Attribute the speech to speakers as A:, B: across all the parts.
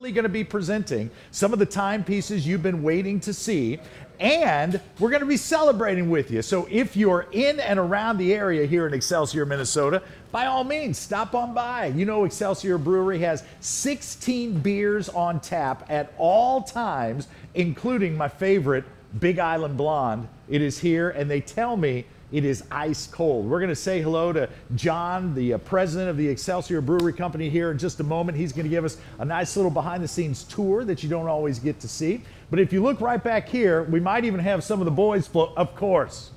A: going to be presenting some of the timepieces you've been waiting to see, and we're going to be celebrating with you. So if you're in and around the area here in Excelsior, Minnesota, by all means, stop on by. You know, Excelsior Brewery has 16 beers on tap at all times, including my favorite, Big Island Blonde. It is here, and they tell me it is ice cold. We're going to say hello to John, the president of the Excelsior Brewery Company, here in just a moment. He's going to give us a nice little behind-the-scenes tour that you don't always get to see. But if you look right back here, we might even have some of the boys float. Of course.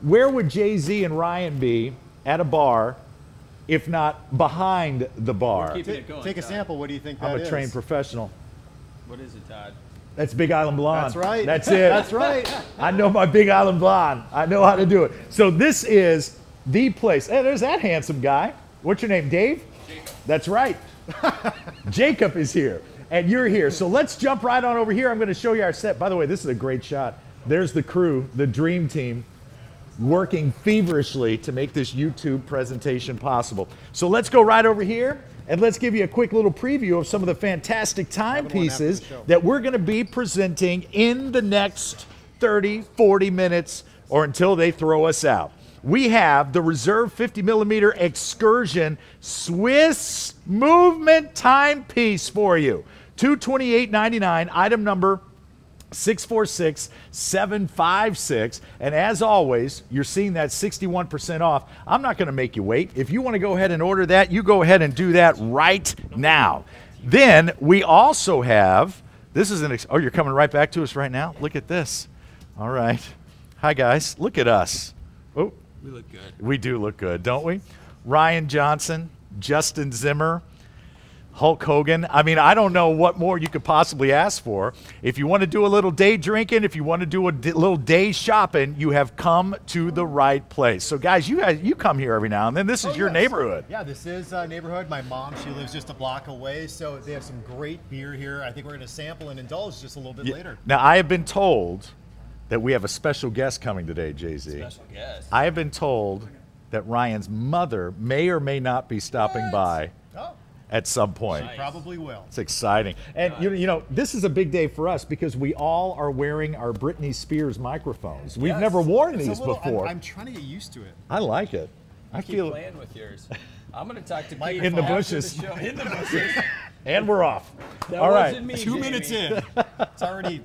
A: Where would Jay-Z and Ryan be at a bar if not behind the bar?
B: Take a sample. What do you think that is?
A: I'm a trained professional.
C: What is it, Todd?
A: That's Big Island Blonde.
B: That's right.
A: That's it.
B: That's right.
A: I know my Big Island Blonde. I know how to do it. So this is the place. Hey, there's that handsome guy. What's your name, Dave? Jacob. That's right. Jacob is here, and you're here. So let's jump right on over here. I'm going to show you our set. By the way, this is a great shot. There's the crew, the dream team, working feverishly to make this YouTube presentation possible. So let's go right over here. And let's give you a quick little preview of some of the fantastic timepieces that we're going to be presenting in the next 30, 40 minutes or until they throw us out. We have the Reserve 50 millimeter Excursion Swiss movement timepiece for you. $228.99, item number 646756, and as always, you're seeing that 61% off. I'm not going to make you wait. If you want to go ahead and order that, you go ahead and do that right now. Then we also have, this is an, oh, you're coming right back to us right now? Look at this. All right. Hi, guys. Look at us. Oh,
C: we look good.
A: We do look good, don't we? Ryan Johnson, Justin Zimmer, Hulk Hogan. I mean, I don't know what more you could possibly ask for. If you want to do a little day drinking, if you want to do a little day shopping, you have come to the right place. So guys, you come here every now and then. This is your neighborhood.
B: Yeah, this is neighborhood. My mom, she lives just a block away, so they have some great beer here. I think we're going to sample and indulge just a little bit later.
A: Now, I have been told that we have a special guest coming today, Jay-Z.
C: Special guest.
A: I have been told that Ryan's mother may or may not be stopping by at some point.
B: She probably will.
A: It's exciting. And you know, this is a big day for us because we all are wearing our Britney Spears microphones. We've never worn these before.
B: I'm trying to get used to it.
A: I like it. I feel
C: playing with yours. I'm going to talk to
A: Pete in the bushes.
C: In the bushes.
A: And we're off.
C: That
A: all right.
C: wasn't me,
B: 2 minutes in. It's already.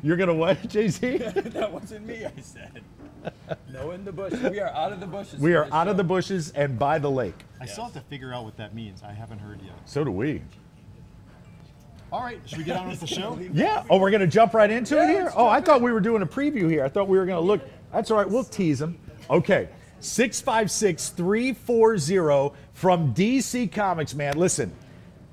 A: You're going to what, Jay-Z?
C: That wasn't me, I said. No, in the bushes. We are out of the bushes.
A: We are out of the bushes and by the lake.
B: I still have to figure out what that means. I haven't heard yet.
A: So do we.
B: All right, should we get on with the show?
A: Yeah. Oh, we're going to jump right into it here? Oh, I thought we were doing a preview here. I thought we were going to look. That's all right. We'll tease them. Okay. 656-340 from DC Comics, man. Listen,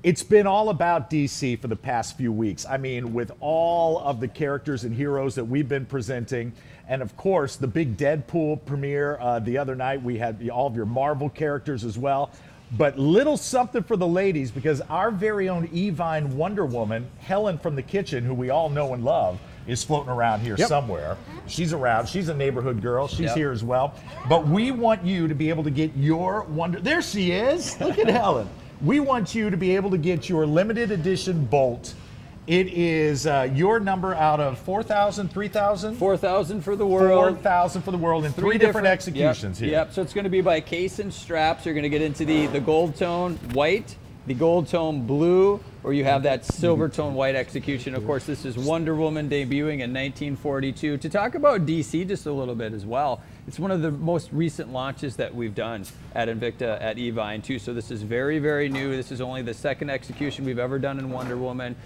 A: it's been all about DC for the past few weeks. I mean, with all of the characters and heroes that we've been presenting. And of course, the big Deadpool premiere the other night, we had all of your Marvel characters as well. But little something for the ladies, because our very own Evine Wonder Woman, Helen from the Kitchen, who we all know and love, is floating around here somewhere. She's around. She's a neighborhood girl. She's here as well. But we want you to be able to get your Wonder... There she is. Look at Helen. We want you to be able to get your limited edition Bolt. It is your number out of 4,000, 3,000?
C: 4,000 for the world.
A: 4,000 for the world in three different executions here.
C: Yep, so it's going to be by case and straps. You're going to get into the gold tone white, the gold tone blue, or you have that silver tone white execution. Of course, this is Wonder Woman debuting in 1942. To talk about DC just a little bit as well, it's one of the most recent launches that we've done at Invicta at Evine too. So this is very, very new. This is only the second execution we've ever done in Wonder Woman.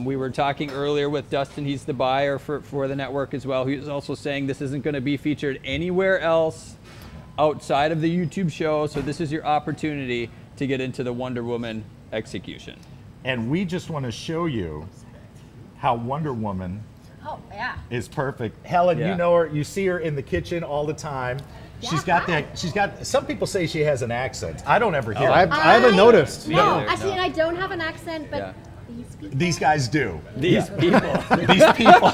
C: We were talking earlier with Dustin, he's the buyer for the network as well. He was also saying this isn't going to be featured anywhere else outside of the YouTube show. So this is your opportunity to get into the Wonder Woman execution.
A: And we just want to show you how Wonder Woman is perfect. Helen, you know her, you see her in the kitchen all the time. She's got that, some people say she has an accent. I don't ever hear it.
B: I haven't noticed.
D: No, actually, I don't have an accent, but
A: these guys do.
C: These people.
A: These people.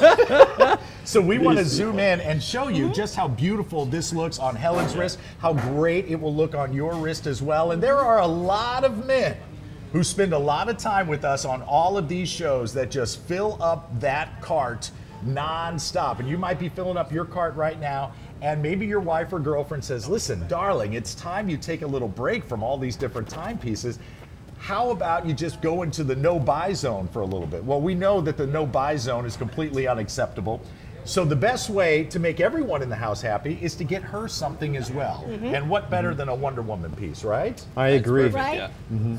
A: So we want to zoom in and show you just how beautiful this looks on Helen's wrist, how great it will look on your wrist as well. And there are a lot of men who spend a lot of time with us on all of these shows that just fill up that cart non-stop. And you might be filling up your cart right now, and maybe your wife or girlfriend says, listen, darling, it's time you take a little break from all these different timepieces. How about you just go into the no-buy zone for a little bit? Well, we know that the no-buy zone is completely unacceptable. So the best way to make everyone in the house happy is to get her something as well. And what better than a Wonder Woman piece, right?
E: I agree.
D: Right?
C: Yeah.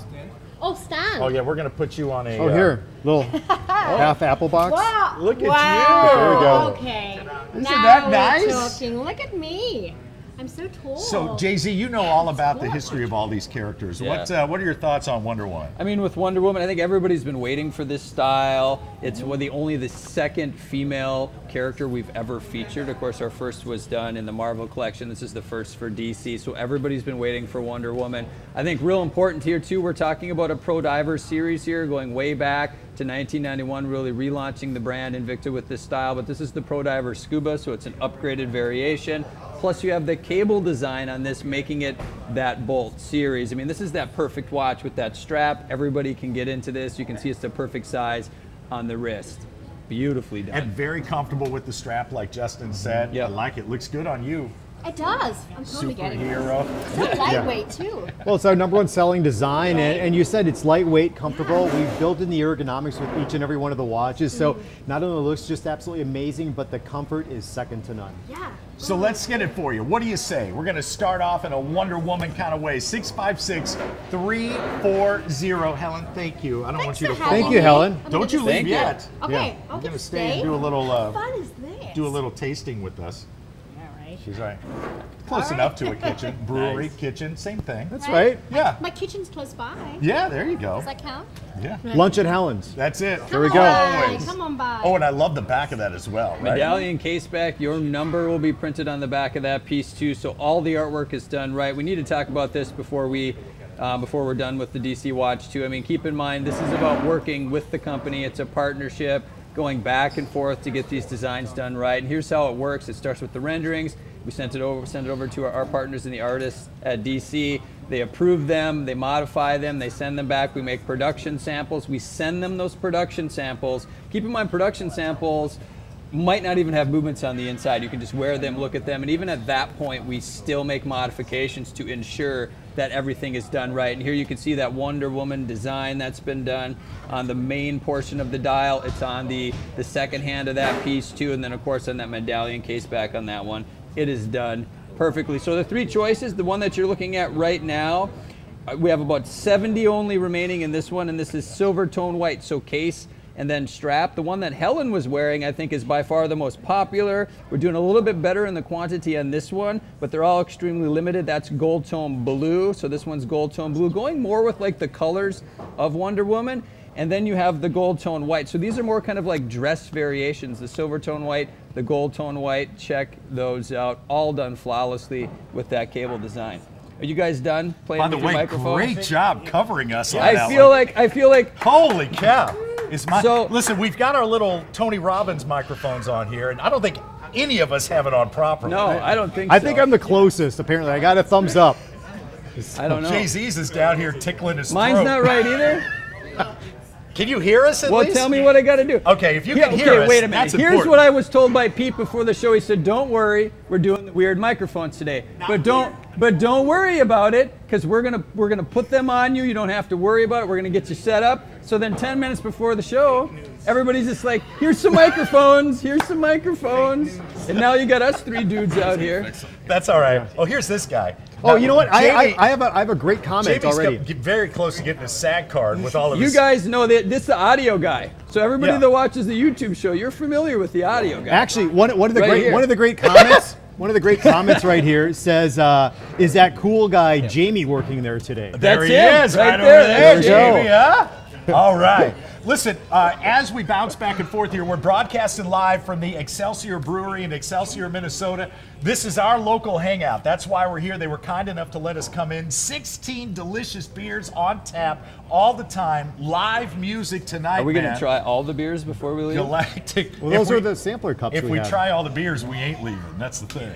D: Oh, Stan.
A: Oh yeah, we're gonna put you on a.
E: Oh, here, little half apple box.
D: Wow.
A: Look at
D: wow.
A: you.
E: There we go.
D: Okay.
A: Isn't
D: now
A: that
D: we're
A: nice?
D: talking. Look at me. I'm so tall.
A: So Jay-Z, you know all about the history of all these characters.
C: Yeah.
A: What are your thoughts on Wonder Woman?
C: I mean, with Wonder Woman, I think everybody's been waiting for this style. It's only the second female character we've ever featured. Of course, our first was done in the Marvel collection. This is the first for DC, so everybody's been waiting for Wonder Woman. I think real important here, too, we're talking about a Pro Diver series here, going way back to 1991, really relaunching the brand Invicta with this style, but this is the Pro Diver Scuba, so it's an upgraded variation. Plus you have the cable design on this, making it that Bolt series. I mean, this is that perfect watch with that strap. Everybody can get into this. You can see it's the perfect size on the wrist. Beautifully done.
A: And very comfortable with the strap, like Justin said.
C: Yep.
A: I like it. Looks good on you.
D: It does. I'm totally getting it.
A: Superhero.
D: So lightweight too.
E: Well, it's our #1 selling design, and you said it's lightweight, comfortable. We've built in the ergonomics with each and every one of the watches, so not only looks just absolutely amazing, but the comfort is second to none.
D: Yeah.
A: So let's get it for you. What do you say? We're going to start off in a Wonder Woman kind of way. 656-340. Helen, thank you. I don't want you to
D: for
A: fall
D: having
E: Thank you,
D: me.
E: Helen.
D: I'm
A: Don't
D: gonna
A: you
D: just-
A: leave
C: Thank you.
A: yet.
D: Okay,
E: Yeah.
D: I'll
A: You're going to
D: just
A: stay and
D: stay.
A: do a little
D: How fun is this?
A: do a little tasting with us.
D: All right.
A: She's right. Close enough to a kitchen. Brewery, kitchen, same thing.
E: That's right.
A: Yeah.
D: My kitchen's close by.
A: Yeah, there you go.
D: Does that count?
A: Yeah.
E: Lunch at Helen's.
A: That's it.
E: There we
D: Come
E: go.
D: on by,
A: Always.
D: Come on by.
A: Oh, and I love the back of that as well, right?
C: Medallion case back, your number will be printed on the back of that piece too, so all the artwork is done right. We need to talk about this before we're done with the DC watch too. I mean, keep in mind, this is about working with the company. It's a partnership, going back and forth to get these designs done right. And here's how it works. It starts with the renderings. We send it over to our partners and the artists at DC. They approve them, they modify them, they send them back. We make production samples. We send them those production samples. Keep in mind, production samples might not even have movements on the inside. You can just wear them, look at them, and even at that point, we still make modifications to ensure that everything is done right. And here you can see that Wonder Woman design that's been done on the main portion of the dial. It's on the second hand of that piece too, and then of course on that medallion case back on that one. It is done perfectly. So the three choices, the one that you're looking at right now, we have about 70 only remaining in this one, and this is silver tone white, so case and then strap. The one that Helen was wearing, I think, is by far the most popular. We're doing a little bit better in the quantity on this one, but they're all extremely limited. That's gold tone blue, so this one's gold tone blue, going more with like the colors of Wonder Woman. And then you have the gold tone white. So these are more kind of like dress variations. The silver tone white, the gold tone white, check those out. All done flawlessly with that cable design. Are you guys done playing
A: By the
C: with your
A: way,
C: microphone?
A: great job covering us on
C: I
A: that
C: feel
A: one.
C: like
A: Holy cow.
C: So-
A: Listen, we've got our little Tony Robbins microphones on here, and I don't think any of us have it on properly.
C: no, I don't think so.
E: I think I'm the closest, apparently. I got a thumbs up.
C: I don't know.
A: Jay-Z's is down here tickling his
C: Mine's
A: throat.
C: not right either.
A: Can you hear us at
C: Well,
A: least?
C: tell me what I got to do.
A: Okay, if you
C: Here-
A: can hear
C: okay,
A: us,
C: wait a minute.
A: that's
C: Here's
A: important.
C: what I was told by Pete before the show. He said, "Don't worry, we're doing the weird microphones today, but don't worry about it, because we're gonna put them on you. You don't have to worry about it. We're gonna get you set up. So then 10 minutes before the show, everybody's just like, here's some microphones, here's some microphones, and now you got us three dudes out here.
A: That's all right. Oh, here's this guy.
E: Oh, you know what?
A: Jamie-
E: I have a great comment
A: JB's
E: already.
A: very close to getting a SAG card with all of
C: You
A: his.
C: guys know that this is the audio guy. So everybody
A: Yeah.
C: that watches the YouTube show, you're familiar with the audio guy.
E: Actually, one of the
C: Right
E: great
C: here.
E: one of the great comments. One of the great comments right here says, "Is that cool guy Jamie working there today?"
A: There
C: That's
A: he
C: him,
A: is,
C: right
A: right
C: there.
A: over there,
C: That's
A: Jamie,
E: him.
A: huh? All right. Listen, as we bounce back and forth here, we're broadcasting live from the Excelsior Brewery in Excelsior, Minnesota. This is our local hangout. That's why we're here. They were kind enough to let us come in. 16 delicious beers on tap all the time. Live music tonight,
C: Are we going
A: man.
C: to try all the beers before we leave?
A: Galactic.
E: Well,
A: If
E: those
A: we-
E: are the sampler cups
A: If
E: we
A: we
E: have.
A: try all the beers, we ain't leaving. That's the thing.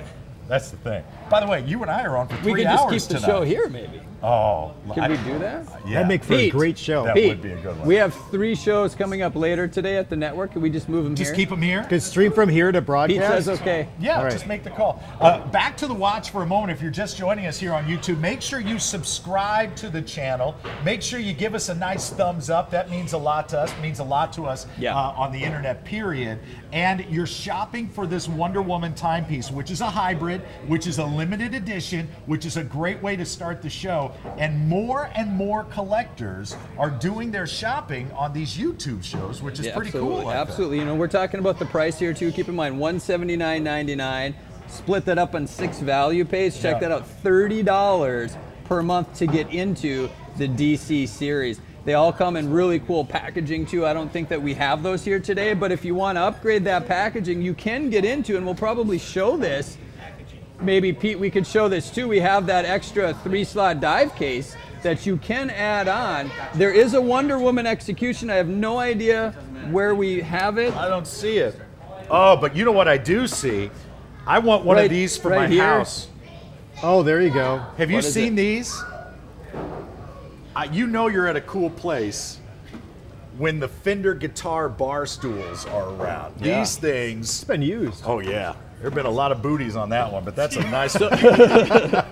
A: That's the thing. By the way, you and I are on for 3
C: We could
A: hours
C: just keep the
A: tonight.
C: show here, maybe.
A: Oh,
C: Can we do that?
A: Yeah.
E: That'd make for a
C: Pete.
E: great show.
A: That
C: Pete,
A: would be a good one.
C: we have 3 shows coming up later today at the network. Can we just move them
A: Just
C: here?
A: keep them here.
E: Could stream from here to
C: Pete
E: broadcast.
C: says okay.
A: Yeah,
E: All right.
A: just make the call. Back to the watch for a moment. If you're just joining us here on YouTube, make sure you subscribe to the channel. Make sure you give us a nice thumbs up. That means a lot to us. It means a lot to us on the internet, period. And you're shopping for this Wonder Woman timepiece, which is a hybrid, which is a limited edition, which is a great way to start the show. And more collectors are doing their shopping on these YouTube shows, which is pretty cool.
C: Absolutely. You know, we're talking about the price here too. Keep in mind, $179.99. Split that up on 6 value pays. Check that out. $30 per month to get into the DC series. They all come in really cool packaging too. I don't think that we have those here today, but if you want to upgrade that packaging, you can get into, and we'll probably show this. Maybe Pete, we could show this too. We have that extra 3-slot dive case that you can add on. There is a Wonder Woman execution. I have no idea where we have it.
A: I don't see it. Oh, but you know what I do see? I want one of these for my house.
E: Oh, there you go.
A: Have you seen these? You know you're at a cool place when the Fender guitar bar stools are around.
E: Yeah.
A: These things.
E: It's been used.
A: Oh yeah, there have been a lot of booties on that one, but that's a nice. that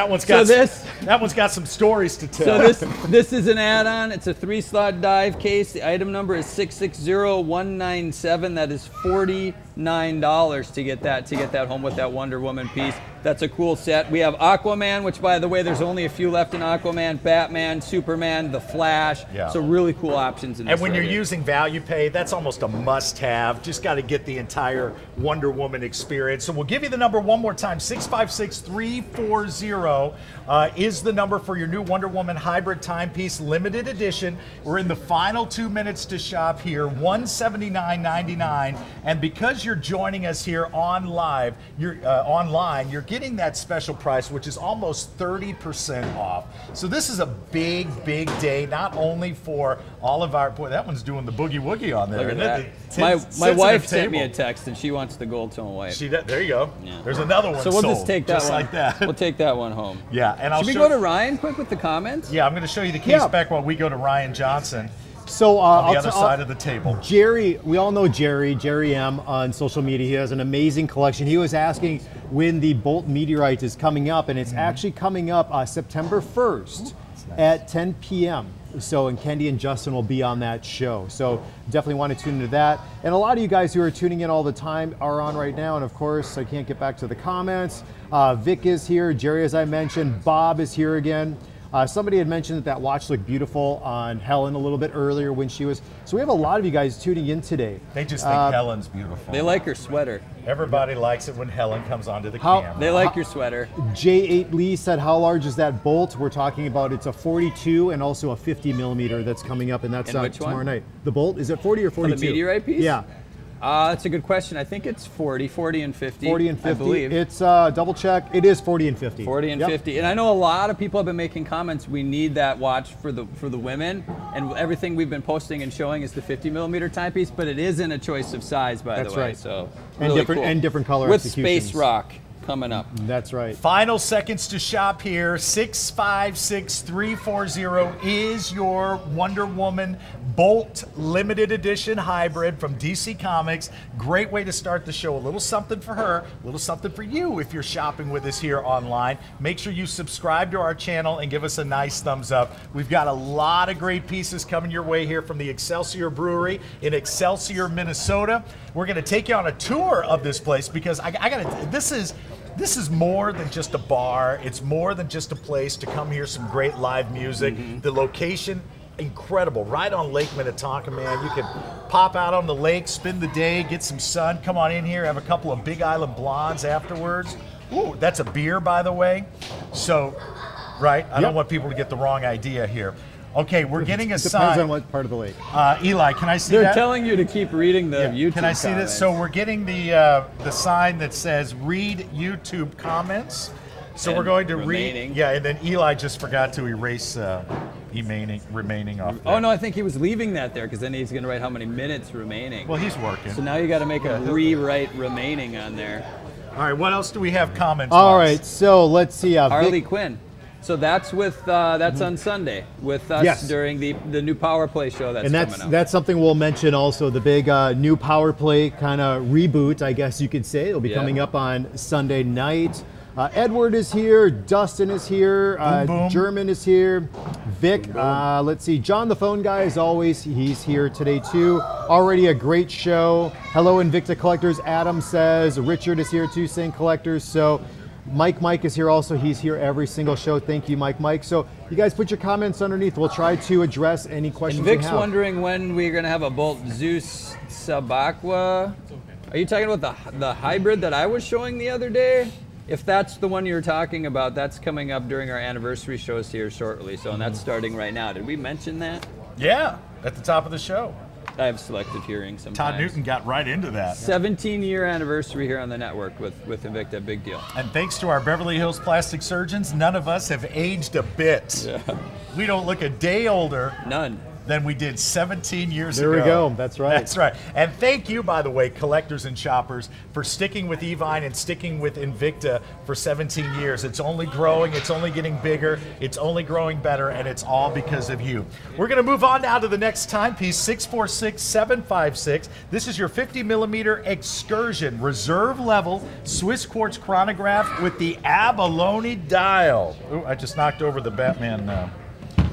A: one's got. That one's got some stories to tell.
C: So this is an add-on. It's a 3-slot dive case. The item number is 660197. That is $49 to get that home with that Wonder Woman piece. That's a cool set. We have Aquaman, which by the way, there's only a few left in Aquaman, Batman, Superman, The Flash.
A: Yeah.
C: So really cool options in this.
A: And when you're using value pay, that's almost a must-have. Just got to get the entire Wonder Woman experience. So we'll give you the number one more time. 656-340 is the number for your new Wonder Woman hybrid timepiece, limited edition. We're in the final 2 minutes to shop here, $179.99. And because you're joining us here online, you're getting that special price, which is almost 30% off. So this is a big, big day, not only for all of our, boy, that one's doing the boogie woogie on there.
C: Look at that. My wife sent me a text and she wants the gold tone white.
A: There you go.
C: Yeah.
A: There's another one.
C: So we'll
A: sold,
C: just take that
A: just
C: one.
A: like that.
C: We'll take that one home.
A: Yeah, and I'll
C: Should we
A: show
C: go to Ryan quick with the comments?
A: Yeah, I'm going to show you the case back while we go to Ryan Johnson.
E: So
A: on the other side of the table.
E: Jerry, we all know Jerry M on social media. He has an amazing collection. He was asking when the Bolt Meteorite is coming up, and it's actually coming up September 1st at 10 p.m. So, and Kendi and Justin will be on that show. So definitely want to tune into that. And a lot of you guys who are tuning in all the time are on right now. And of course, I can't get back to the comments. Vic is here. Jerry, as I mentioned. Bob is here again. Somebody had mentioned that watch looked beautiful on Helen a little bit earlier when she was. So we have a lot of you guys tuning in today.
A: They just think Helen's beautiful.
C: They like her sweater.
A: Everybody likes it when Helen comes onto the camera.
C: They like your sweater.
E: J8 Lee said, how large is that bolt? We're talking about it's a 42 and also a 50 millimeter that's coming up, and that's tomorrow night. The bolt, is it 40 or 42?
C: The meteorite piece?
E: Yeah.
C: That's a good question. I think it's 40 and 50.
E: 40 and 50.
C: I believe.
E: It's double check. It is 40 and 50.
C: 40 and 50. And I know a lot of people have been making comments. We need that watch for the women, and everything we've been posting and showing is the 50 millimeter timepiece. But it is in a choice of size, by the way.
E: Right.
C: So
E: and
C: really
E: different
C: cool.
E: and different color
C: with
E: executions.
C: Space Rock coming up.
E: That's right.
A: Final seconds to shop here. 656-340 is your Wonder Woman Bolt limited edition hybrid from DC Comics. Great way to start the show. A little something for her, a little something for you if you're shopping with us here online. Make sure you subscribe to our channel and give us a nice thumbs up. We've got a lot of great pieces coming your way here from the Excelsior Brewery in Excelsior, Minnesota. We're going to take you on a tour of this place because this is more than just a bar. It's more than just a place to come hear some great live music. The location, incredible. Right on Lake Minnetonka, man. You can pop out on the lake, spend the day, get some sun, come on in here, have a couple of Big Island Blondes afterwards. Ooh, that's a beer, by the way. So, right, I don't want people to get the wrong idea here. Okay, we're getting a sign.
E: Depends on what part of the lake.
A: Eli, can I see
C: They're
A: that?
C: telling you to keep reading the YouTube
A: Can I see
C: comments.
A: this? So we're getting the sign that says read YouTube comments. So we're going to
C: remaining.
A: read. Yeah, and then Eli just forgot to erase remaining off there.
C: Oh no, I think he was leaving that there because then he's going to write how many minutes remaining.
A: Well, he's working.
C: So now you got to make a rewrite remaining on there.
A: All right, what else do we have comments
E: All
A: wise?
E: right, so let's see.
C: Harley Quinn. So that's with that's on Sunday with us
E: Yes.
C: during the new Power Play show that's
E: And
C: coming up.
E: that's something we'll mention also, the big new Power Play kind of reboot, I guess you could say. It'll be
C: Yeah.
E: coming up on Sunday night. Edward is here, Dustin is here,
A: boom.
E: German is here, Vic, let's see, John the phone guy as always, he's here today too. Already a great show. Hello Invicta Collectors, Adam says. Richard is here too, saying Collectors. So Mike is here also. He's here every single show. Thank you, Mike. So you guys put your comments underneath. We'll try to address any questions
C: And Vic's
E: you have.
C: wondering when we're going to have a Bolt Zeus Sabaqua. Are you talking about the hybrid that I was showing the other day? If that's the one you're talking about, that's coming up during our anniversary shows here shortly. So, and that's starting right now. Did we mention that?
A: Yeah, at the top of the show.
C: I have selective hearing sometimes.
A: Todd Newton got right into that.
C: 17-year anniversary here on the network with Invicta, big deal.
A: And thanks to our Beverly Hills plastic surgeons, none of us have aged a bit.
C: Yeah.
A: We don't look a day older
C: None.
A: than we did 17 years
E: There
A: ago.
E: we go. That's right.
A: That's right. And thank you, by the way, collectors and shoppers, for sticking with Evine and sticking with Invicta for 17 years. It's only growing, it's only getting bigger, it's only growing better, and it's all because of you. We're going to move on now to the next timepiece, 646756. This is your 50 millimeter excursion, reserve level Swiss quartz chronograph with the abalone dial. Ooh, I just knocked over the Batman.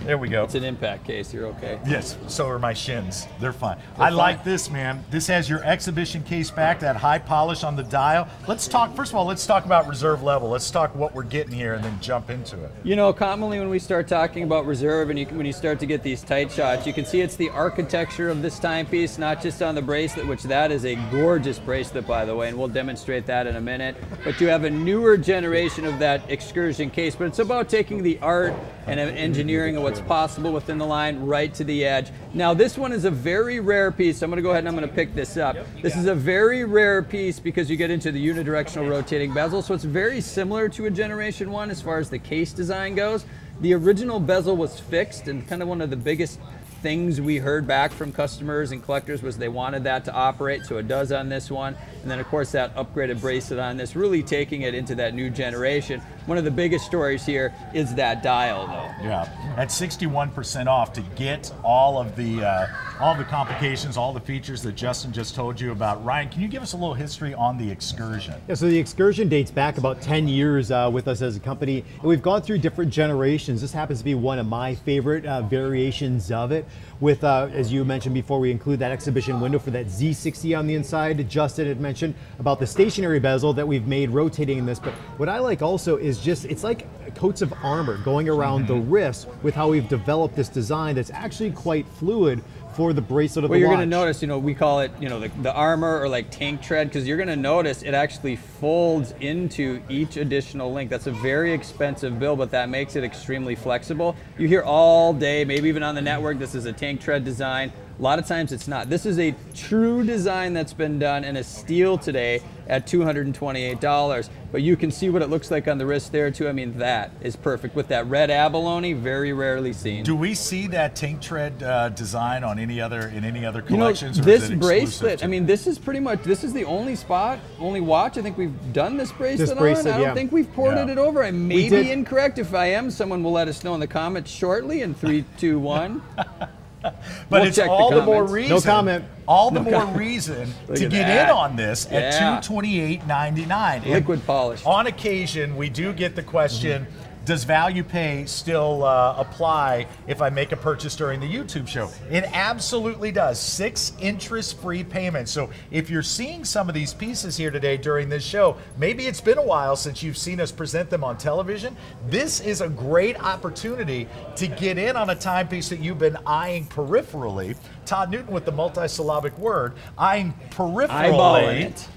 A: There we go.
C: It's an impact case. You're okay.
A: Yes, so are my shins. They're fine. I like this, man. This has your exhibition case back, that high polish on the dial. Let's talk, first of all, let's talk about reserve level. Let's talk what we're getting here and then jump into it.
C: You know, commonly when we start talking about reserve and when you start to get these tight shots, you can see it's the architecture of this timepiece, not just on the bracelet, which that is a gorgeous bracelet, by the way, and we'll demonstrate that in a minute. But you have a newer generation of that excursion case, but it's about taking the art and engineering of what's possible within the line right to the edge. Now this one is a very rare piece. I'm going to go ahead and I'm going to pick this up. This is a very rare piece because you get into the unidirectional rotating bezel, so it's very similar to a Generation 1 as far as the case design goes. The original bezel was fixed, and kind of one of the biggest things we heard back from customers and collectors was they wanted that to operate, so it does on this one. And then of course that upgraded bracelet on this, really taking it into that new generation. One of the biggest stories here is that dial though.
A: Yeah, at 61% off to get all the complications, all the features that Justin just told you about. Ryan, can you give us a little history on the excursion?
E: Yeah, so the excursion dates back about 10 years with us as a company, and we've gone through different generations. This happens to be one of my favorite variations of it. With, as you mentioned before, we include that exhibition window for that Z60 on the inside. Justin had mentioned about the stationary bezel that we've made rotating in this, but what I like also is just, it's like coats of armor going around the wrist with how we've developed this design that's actually quite fluid for the bracelet of
C: Well,
E: the
C: you're
E: watch.
C: going to notice, you know, we call it, you know, the armor or like tank tread, because you're going to notice it actually folds into each additional link. That's a very expensive build, but that makes it extremely flexible. You hear all day, maybe even on the network, this is a tank tread design. A lot of times it's not. This is a true design that's been done in a steel today at $228. But you can see what it looks like on the wrist there too. I mean, that is perfect. With that red abalone, very rarely seen.
A: Do we see that tank tread design on any other collections?
C: You know,
A: or is
C: this
A: it exclusive
C: bracelet,
A: to-
C: I mean, this is pretty much, this is the only watch I think we've done this bracelet,
E: bracelet,
C: on. I don't
E: yeah.
C: think we've ported
A: Yeah.
C: it over. I may
E: did.
C: be incorrect. If I am, someone will let us know in the comments shortly in 3, 2, 1.
A: But
C: We'll
A: it's
C: check the
A: all the more
C: comments.
A: reason.
E: No comment.
A: All the more reason
C: Look
A: to
C: at
A: get
C: that.
A: in on this at
C: Yeah.
A: $228.99. And
C: Liquid polish.
A: On occasion, we do get the question, does value pay still apply if I make a purchase during the YouTube show? It absolutely does. 6 interest-free payments. So if you're seeing some of these pieces here today during this show, maybe it's been a while since you've seen us present them on television. This is a great opportunity to get in on a timepiece that you've been eyeing peripherally. Todd Newton with the multisyllabic word, eyeing
C: Eyeballing
A: peripherally
C: it.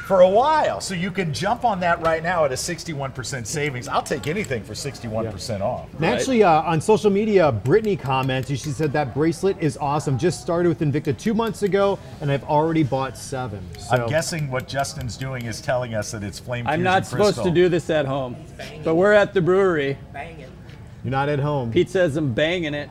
A: for a while. So you can jump on that right now at a 61% savings. I'll take anything for 61% off.
E: And actually, on social media, Brittany commented, she said that bracelet is awesome. Just started with Invicta 2 months ago, and I've already bought 7. So.
A: I'm guessing what Justin's doing is telling us that it's flame
C: I'm
A: fusion
C: not supposed
A: crystal.
C: to do this at home, but we're at the brewery.
E: You're not at home.
C: Pete says I'm banging it.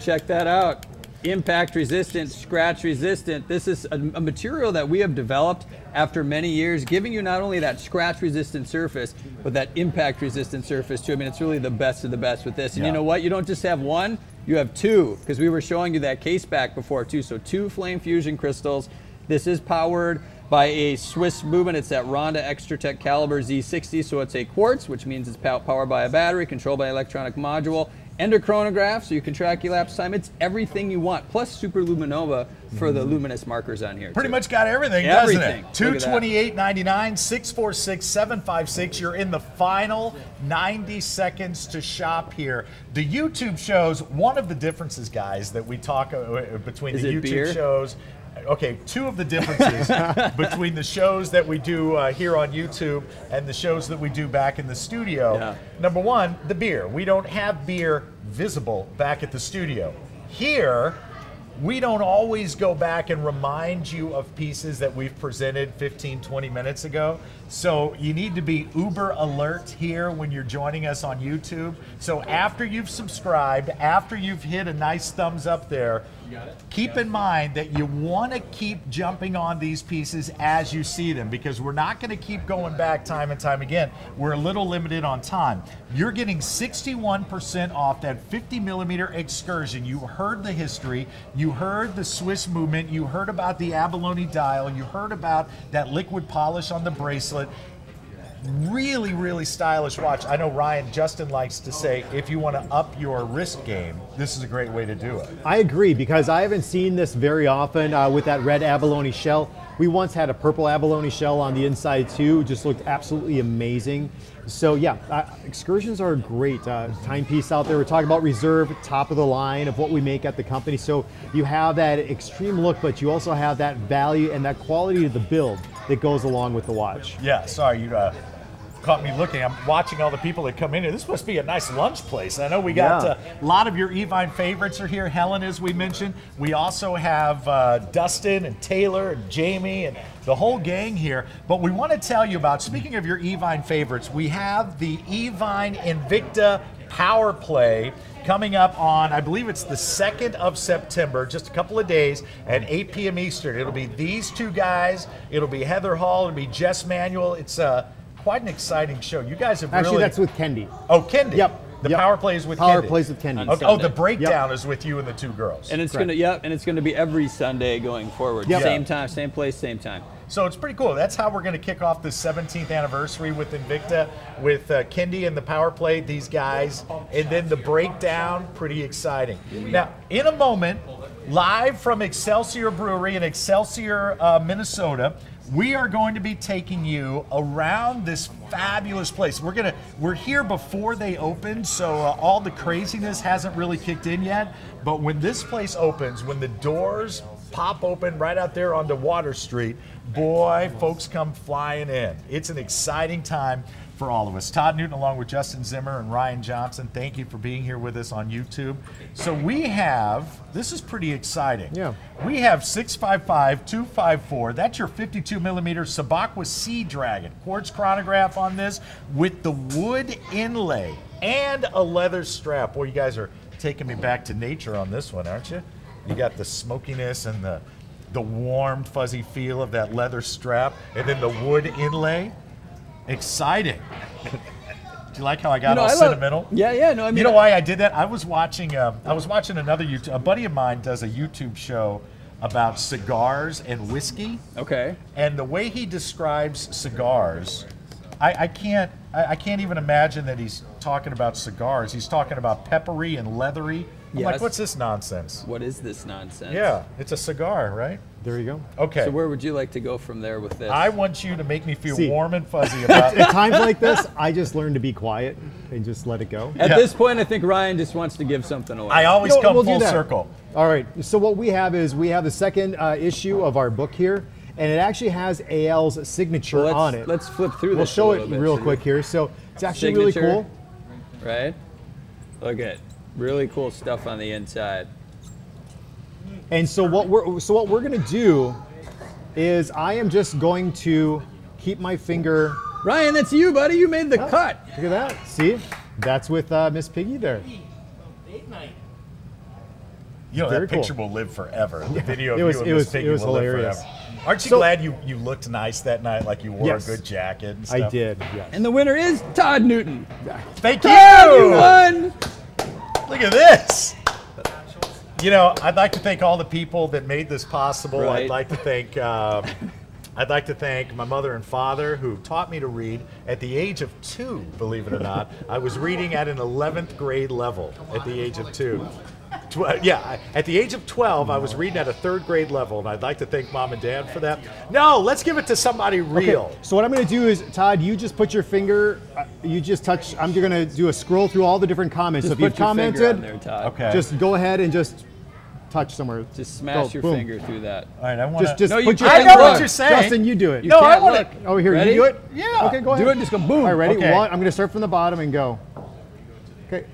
C: Check that out. Impact resistant, scratch resistant. This is a material that we have developed after many years, giving you not only that scratch-resistant surface, but that impact-resistant surface too. I mean, it's really the best of the best with this. And you know what? You don't just have one, you have two, because we were showing you that case back before too. So 2 flame fusion crystals. This is powered by a Swiss movement. It's that Ronda Extratech Caliber Z60, so it's a quartz, which means it's powered by a battery, controlled by electronic module, and a chronograph, so you can track elapsed time. It's everything you want, plus Super Luminova for the luminous markers on here.
A: Pretty
C: too.
A: much got everything,
C: Everything.
A: doesn't it? $228.99, 646-756. You're in the final 90 seconds to shop here. The YouTube shows, one of the differences, guys, that we talk between
C: Is
A: the
C: it
A: YouTube
C: beer?
A: shows. Okay, 2 of the differences between the shows that we do here on YouTube and the shows that we do back in the studio.
C: Yeah.
A: Number 1, the beer. We don't have beer visible back at the studio. Here, we don't always go back and remind you of pieces that we've presented 15, 20 minutes ago. So you need to be uber alert here when you're joining us on YouTube. So after you've subscribed, after you've hit a nice thumbs up there, keep in mind that you want to keep jumping on these pieces as you see them, because we're not going to keep going back time and time again. We're a little limited on time. You're getting 61% off that 50 millimeter excursion. You heard the history, you heard the Swiss movement, you heard about the abalone dial, you heard about that liquid polish on the bracelet. Really, really stylish watch. I know Justin likes to say, if you want to up your wrist game, this is a great way to do it.
E: I agree, because I haven't seen this very often with that red abalone shell. We once had a purple abalone shell on the inside too. It just looked absolutely amazing. So yeah, excursions are a great timepiece out there. We're talking about Reserve, top of the line of what we make at the company. So you have that extreme look, but you also have that value and that quality of the build that goes along with the watch.
A: Yeah, sorry, you caught me looking. I'm watching all the people that come in here. This must be a nice lunch place. I know we got a lot of your Evine favorites are here. Helen, as we mentioned. We also have Dustin and Taylor and Jamie and the whole gang here. But we want to tell you about, speaking of your Evine favorites, we have the Evine Invicta Power Play coming up on, I believe it's the 2nd of September, just a couple of days at 8 p.m. Eastern. It'll be these 2 guys. It'll be Heather Hall. It'll be Jess Manuel. It's quite an exciting show. You guys have
E: Actually,
A: really...
E: that's with Kendi.
A: Oh, Kendi.
E: Yep.
A: The power plays with
E: Power
A: Kendi.
E: plays with Kendi.
A: Okay. Oh, the breakdown is with you and the 2 girls.
C: And it's
E: Correct.
C: going to be every Sunday going forward.
E: Yep.
C: Same time, same place, same time.
A: So it's pretty cool. That's how we're going to kick off this 17th anniversary with Invicta, with Kendi and the power play, these guys, and then the breakdown, pretty exciting. Now, in a moment, live from Excelsior Brewery in Excelsior, Minnesota, we are going to be taking you around this fabulous place. We're here before they open, so all the craziness hasn't really kicked in yet. But when this place opens, when the doors pop open right out there onto Water Street, boy, folks come flying in. It's an exciting time for all of us. Todd Newton along with Justin Zimmer and Ryan Johnson, thank you for being here with us on YouTube. So we have, this is pretty exciting.
E: Yeah.
A: We have 655-254, that's your 52 millimeter Sabakwa Sea Dragon. Quartz chronograph on this with the wood inlay and a leather strap. Boy, you guys are taking me back to nature on this one, aren't you? You got the smokiness and the warm, fuzzy feel of that leather strap, and then the wood inlay. Exciting. Do you like how I got all sentimental?
C: Yeah. No, I mean,
A: you know why I did that? I was watching another YouTube. A buddy of mine does a YouTube show about cigars and whiskey.
C: Okay.
A: And the way he describes cigars, I can't even imagine that he's talking about cigars. He's talking about peppery and leathery. I'm like, what's this nonsense?
C: What is this nonsense?
A: Yeah, it's a cigar, right?
E: There you go.
A: Okay.
C: So where would you like to go from there with this?
A: I want you to make me feel warm and fuzzy about
E: At times like this, I just learn to be quiet and just let it go.
C: At this point, I think Ryan just wants to give something away.
A: I always
E: You know,
A: come
E: we'll do
A: full
E: that.
A: circle.
E: All right, so what we have is we have the 2nd issue of our book here, and it actually has AL's signature
C: Well,
E: on it.
C: Let's flip through
E: We'll
C: this.
E: show
C: a
E: it
C: little bit.
E: real
C: So
E: quick here. So it's actually really
C: Signature.
E: cool.
C: Right? Look at really cool stuff on the inside.
E: And so what we're going to do is I am just going to keep my finger.
C: Ryan, that's you, buddy. You made the cut.
E: Look at that. See? That's with Miss Piggy there.
A: You know,
E: Very
A: that picture
E: cool.
A: will live forever. The video of
E: It was
A: you and Miss Piggy
E: hilarious.
A: will live forever. Aren't you glad you looked nice that night, like you wore a good jacket and stuff?
E: I did, yes.
C: And the winner is Todd Newton.
A: Thank you!
C: Todd, you won!
A: Look at this! You know, I'd like to thank all the people that made this possible.
C: Right.
A: I'd like to thank my mother and father who taught me to read at the age of 2, believe it or not. I was reading at an 11th grade level at the age of 2. At the age of 12, I was reading at a 3rd grade level, and I'd like to thank Mom and Dad for that. No, let's give it to somebody real.
E: Okay, so what I'm going to do is, Todd, you just put your finger, you just touch, I'm going to do a scroll through all the different comments.
C: Just
E: so if
C: put
E: you've
C: your finger
E: commented,
C: on there, Todd.
A: Okay.
E: just go ahead and just touch somewhere.
C: Just smash
E: Go,
C: your
E: boom.
C: finger through that.
A: All right, I want
E: Just
C: No, you
E: put your
C: can't
A: I know
E: finger
A: what
C: look.
A: you're saying.
E: Justin, you do it.
A: No, I
C: can't
A: want
C: look.
A: to.
E: Oh, here,
C: Ready?
E: you do it?
A: Yeah.
E: Okay, go ahead.
C: Do it, just go boom.
E: All right, ready?
A: Okay.
E: One, I'm going to start from the bottom and go. Okay.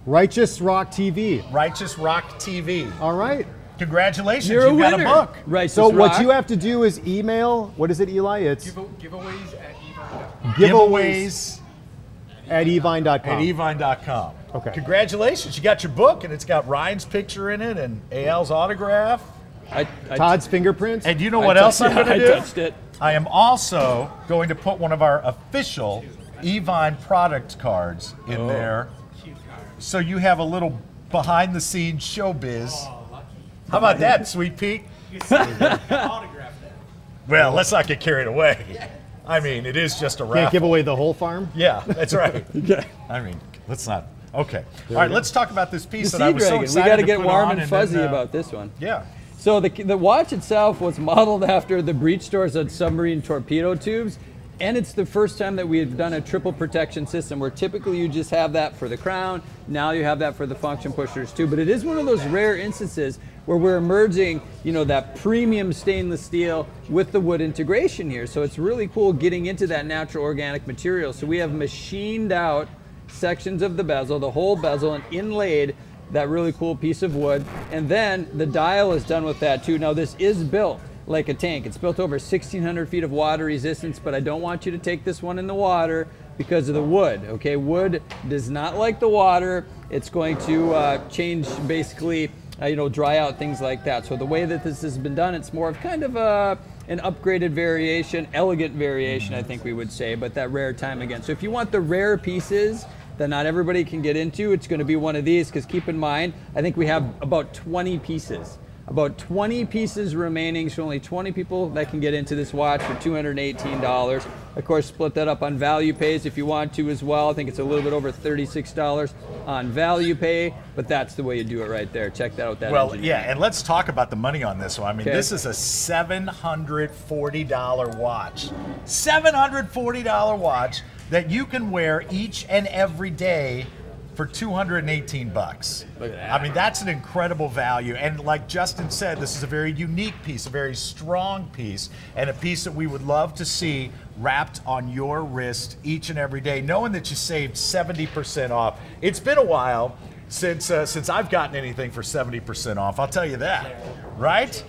E: Righteous Rock TV.
A: Righteous Rock TV.
E: All right.
A: Congratulations,
C: You're a
A: you got
C: winner.
A: a book.
C: Right.
E: So what you have to do is email, what is it, Eli? It's
B: Giveaways at
A: Giveaways
E: at evine.com.
A: at evine.com.
E: Okay.
A: Congratulations, you got your book, and it's got Ryan's picture in it and Al's autograph.
E: Todd's fingerprints.
A: And you know what else I'm going to do?
C: I touched it.
A: I am also going to put one of our official Evine product cards in there. So you have a little behind the scenes showbiz. How about that, Sweet Pete? Well, let's not get carried away. I mean, it is just a raffle.
E: Can't give away the whole farm.
A: Yeah, that's right. I mean, let's not. Okay. All right, let's talk about this piece that I
C: Sea
A: was so
C: Dragon. We
A: excited
C: got to
A: to
C: get
A: put
C: warm
A: on,
C: and fuzzy
A: then,
C: about this one.
A: Yeah.
C: So the watch itself was modeled after the breech doors on submarine torpedo tubes, and it's the first time that we have done a triple protection system where typically you just have that for the crown, now you have that for the function pushers too. But it is one of those rare instances where we're merging, you know, that premium stainless steel with the wood integration here. So it's really cool getting into that natural organic material. So we have machined out sections of the bezel, the whole bezel, and inlaid that really cool piece of wood. And then the dial is done with that too. Now this is built like a tank. It's built over 1,600 feet of water resistance, but I don't want you to take this one in the water because of the wood, okay? Wood does not like the water. It's going to change basically, dry out, things like that. So the way that this has been done, it's more of kind of an upgraded variation, elegant variation, I think we would say, but that rare time again. So if you want the rare pieces that not everybody can get into, it's going to be one of these, because keep in mind, I think we have about 20 pieces. About 20 pieces remaining, so only 20 people that can get into this watch for $218. Of course, split that up on value pays if you want to as well. I think it's a little bit over $36 on value pay, but that's the way you do it right there. Check that out.
A: Well, yeah, and let's talk about the money on this one. I mean,
C: Okay.
A: This is a $740 watch. $740 watch that you can wear each and every day for 218 bucks.
C: Look at that.
A: I mean, that's an incredible value. And like Justin said, this is a very unique piece, a very strong piece, and a piece that we would love to see wrapped on your wrist each and every day, knowing that you saved 70% off. It's been a while since I've gotten anything for 70% off, I'll tell you that, right?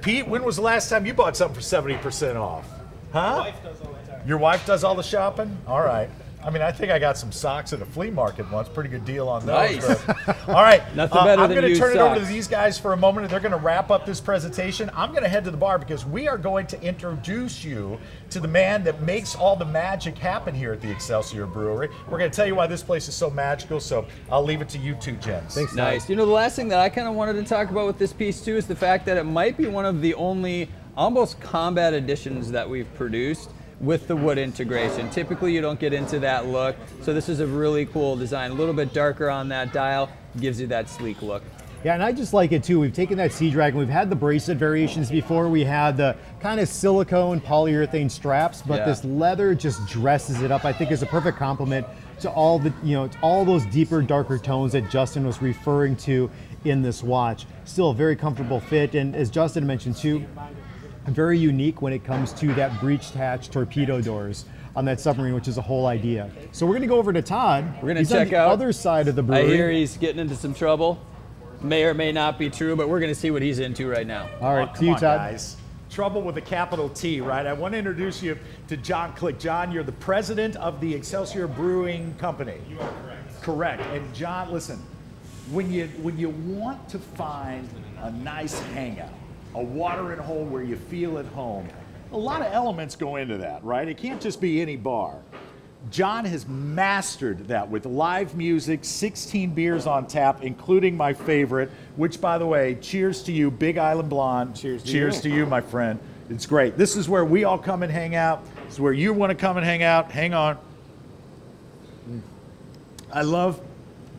A: Pete, when was the last time you bought something for 70% off? Huh?
F: My wife does all the time.
A: Your wife does all the shopping? All right. I mean, I think I got some socks at a flea market once. Pretty good deal on those.
C: Nice.
A: But- all right.
C: Nothing better
A: I'm
C: than
A: going to
C: used
A: turn it over to
C: socks.
A: these guys for a moment, and they're going to wrap up this presentation. I'm going to head to the bar because we are going to introduce you to the man that makes all the magic happen here at the Excelsior Brewery. We're going to tell you why this place is so magical, so I'll leave it to you two gents.
E: Thanks, Todd.
C: Nice. You know, the last thing that I kind of wanted to talk about with this piece too is the fact that it might be one of the only almost combat editions that we've produced with the wood integration. Typically you don't get into that look, so this is a really cool design. A little bit darker on that dial, gives you that sleek look.
E: Yeah, and I just like it too. We've taken that Sea Dragon, we've had the bracelet variations before, we had the kind of silicone polyurethane straps, but
C: Yeah.
E: this leather just dresses it up. I think is a perfect complement to all the, to all those deeper, darker tones that Justin was referring to in this watch. Still a very comfortable fit, and as Justin mentioned too, very unique when it comes to that breech hatch torpedo doors on that submarine, which is a whole idea. So we're going to go over to Todd.
C: We're going to
E: He's on
C: check
E: the
C: out
E: other side of the
C: I
E: brewery.
C: hear he's getting into some trouble. May or may not be true, but we're going to see what he's into right now.
E: All right,
A: Oh,
E: to
A: come
E: you,
A: on,
E: Todd.
A: guys. Trouble with a capital T, right? I want to introduce you to John Click. John, you're the president of the Excelsior Brewing Company.
F: You are correct.
A: Correct. And John, listen, when you want to find a nice hangout, a watering hole where you feel at home. A lot of elements go into that, right? It can't just be any bar. John has mastered that with live music, 16 beers on tap, including my favorite, which, by the way, cheers to you, Big Island Blonde. Cheers to you, my friend. It's great. This is where we all come and hang out. This is where you want to come and hang out. Hang on. I love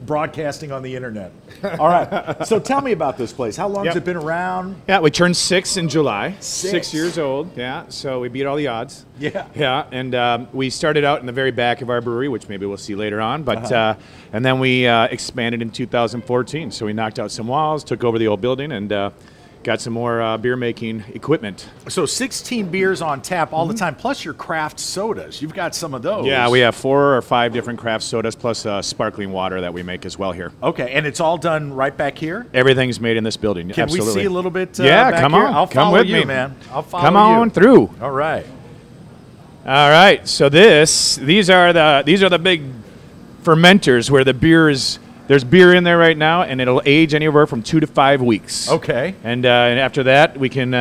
A: broadcasting on the internet. All right. So tell me about this place. How long has it been around?
F: Yeah, we turned 6 in July.
A: 6.
F: 6 years old. Yeah. So we beat all the odds.
A: Yeah.
F: Yeah. And we started out in the very back of our brewery, which maybe we'll see later on. But and then we expanded in 2014. So we knocked out some walls, took over the old building, and got some more beer making equipment.
A: So 16 beers on tap all the time, plus your craft sodas. You've got some of those.
F: Yeah, we have 4 or 5 different craft sodas, plus sparkling water that we make as well here.
A: Okay, and it's all done right back here?
F: Everything's made in this building.
A: Can
F: Absolutely.
A: we see a little bit
F: yeah,
A: back
F: come
A: here?
F: on.
A: I'll
F: come
A: follow
F: with
A: you,
F: me,
A: man. I'll follow
F: come
A: you.
F: on through.
A: All right.
F: All right. So these are the big fermenters where the beer is. There's beer in there right now, and it'll age anywhere from 2 to 5 weeks.
A: Okay.
F: And after that, we can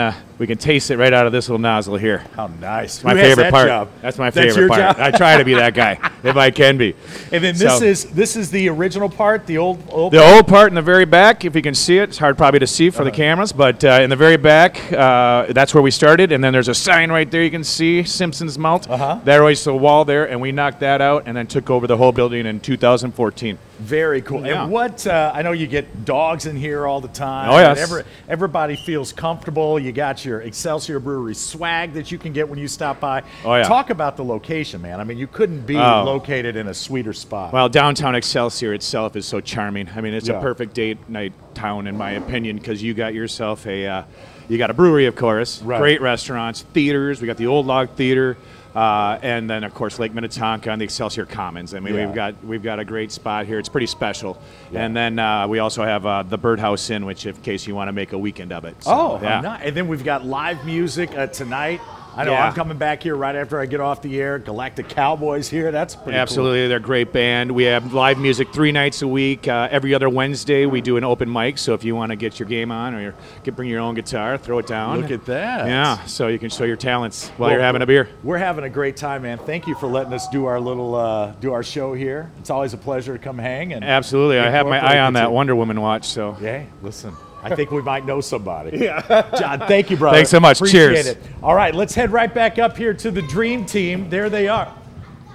F: taste it right out of this little nozzle here.
A: How nice.
F: It's my
A: Who has
F: favorite
A: that
F: part.
A: job?
F: That's my
A: That's
F: favorite
A: your
F: part.
A: job?
F: I try to be that guy if I can be.
A: And then
F: So-
A: this is the original part, the old
F: The old part in the very back, if you can see it, it's hard probably to see for the cameras, but in the very back, that's where we started. And then there's a sign right there you can see, Simpson's Malt. There was the wall there, and we knocked that out and then took over the whole building in 2014.
A: Very cool.
F: Yeah.
A: And what, I know you get dogs in here all the time.
F: Oh, yes.
A: And everybody feels comfortable. You got your Excelsior Brewery swag that you can get when you stop by.
F: Oh, yeah.
A: Talk about the location, man. I mean, you couldn't be located in a sweeter spot.
F: Well, downtown Excelsior itself is so charming. I mean, it's
A: Yeah.
F: a perfect date night town, in my opinion, because you got yourself you got a brewery, of course,
A: Right.
F: great restaurants, theaters. We got the Old Log Theater, and then of course Lake Minnetonka and the Excelsior Commons. I mean,
A: Yeah.
F: we've got a great spot here. It's pretty special. And then we also have the Birdhouse Inn, which, in case you want to make a weekend of it. So, yeah.
A: nice. And then we've got live music tonight. I know
F: Yeah.
A: I'm coming back here right after I get off the air. Galactic Cowboys here. That's pretty
F: Absolutely, they're a great band. We have live music 3 nights a week. Every other Wednesday, we do an open mic. So if you want to get your game on, or bring your own guitar, throw it down.
A: cool. Look at that.
F: Yeah, so you can show your talents while
A: Well,
F: you're having a beer.
A: We're having a great time, man. Thank you for letting us do our little do our show here. It's always a pleasure to come hang and
F: Absolutely, I have my
A: incorporate
F: eye on
A: the
F: that
A: two.
F: Wonder Woman watch. So
A: Yeah, listen. I think we might know somebody. Yeah. John, thank you, brother.
F: Thanks so much.
A: Appreciate
F: Cheers.
A: it. All right, let's head right back up here to the Dream Team. There they are.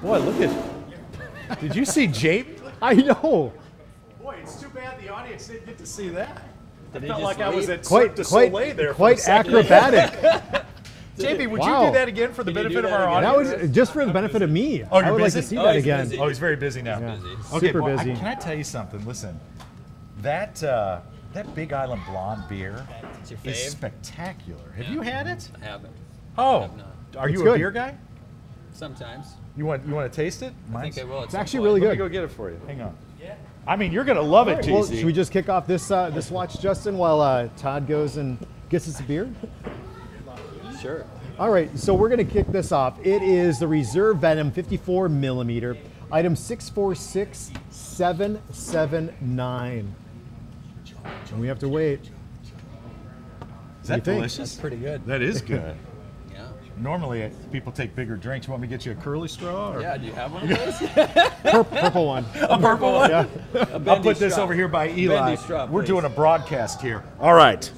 A: Boy, look at. Did you see Jamie?
E: I know.
A: Boy, it's too bad the audience didn't get to see that. I
C: he
A: felt
C: just
A: like I was
C: leave?
A: at Cirque du Soleil there. for a
E: Quite
A: second.
E: acrobatic.
A: Jamie, would
E: Wow.
A: you do that again for the
C: Can you
A: benefit
C: do
A: of
C: that
A: our
C: again?
A: audience?
E: That was just for the benefit of me.
A: Oh, you're
E: I would like
A: busy?
E: to see
C: Oh,
E: that
C: he's
E: again.
C: busy.
A: Oh, he's very busy now.
C: Busy.
A: Okay,
E: Super
A: boy,
E: busy.
A: can I tell you something? Listen, that Big Island Blonde beer
C: It's your
A: is
C: fave?
A: spectacular. Have you had it?
C: I haven't.
A: Oh,
C: have not.
A: are
E: It's
A: you a
E: good.
A: beer guy?
C: Sometimes.
A: You want to taste it?
C: I think I will.
E: It's actually really
A: Let me
E: good.
A: go get it for you. Hang on. I mean, you're gonna love it,
E: Well,
A: TZ.
E: should we just kick off this this watch, Justin, while Todd goes and gets us a beer?
C: Sure.
E: All right, so we're going to kick this off. It is the Reserve Venom 54 millimeter, item 646779. And we have to wait.
A: Is that
E: you think?
A: delicious?
C: That's pretty good.
A: That is good.
C: Yeah.
A: Normally, people take bigger drinks. You want me to get you a curly straw? Or?
C: Yeah. Do you have one of those?
E: Purple one.
A: A purple one?
E: Yeah.
A: I'll put this over here by Eli.
C: Bendy straw,
A: We're
C: please.
A: doing a broadcast here. All right.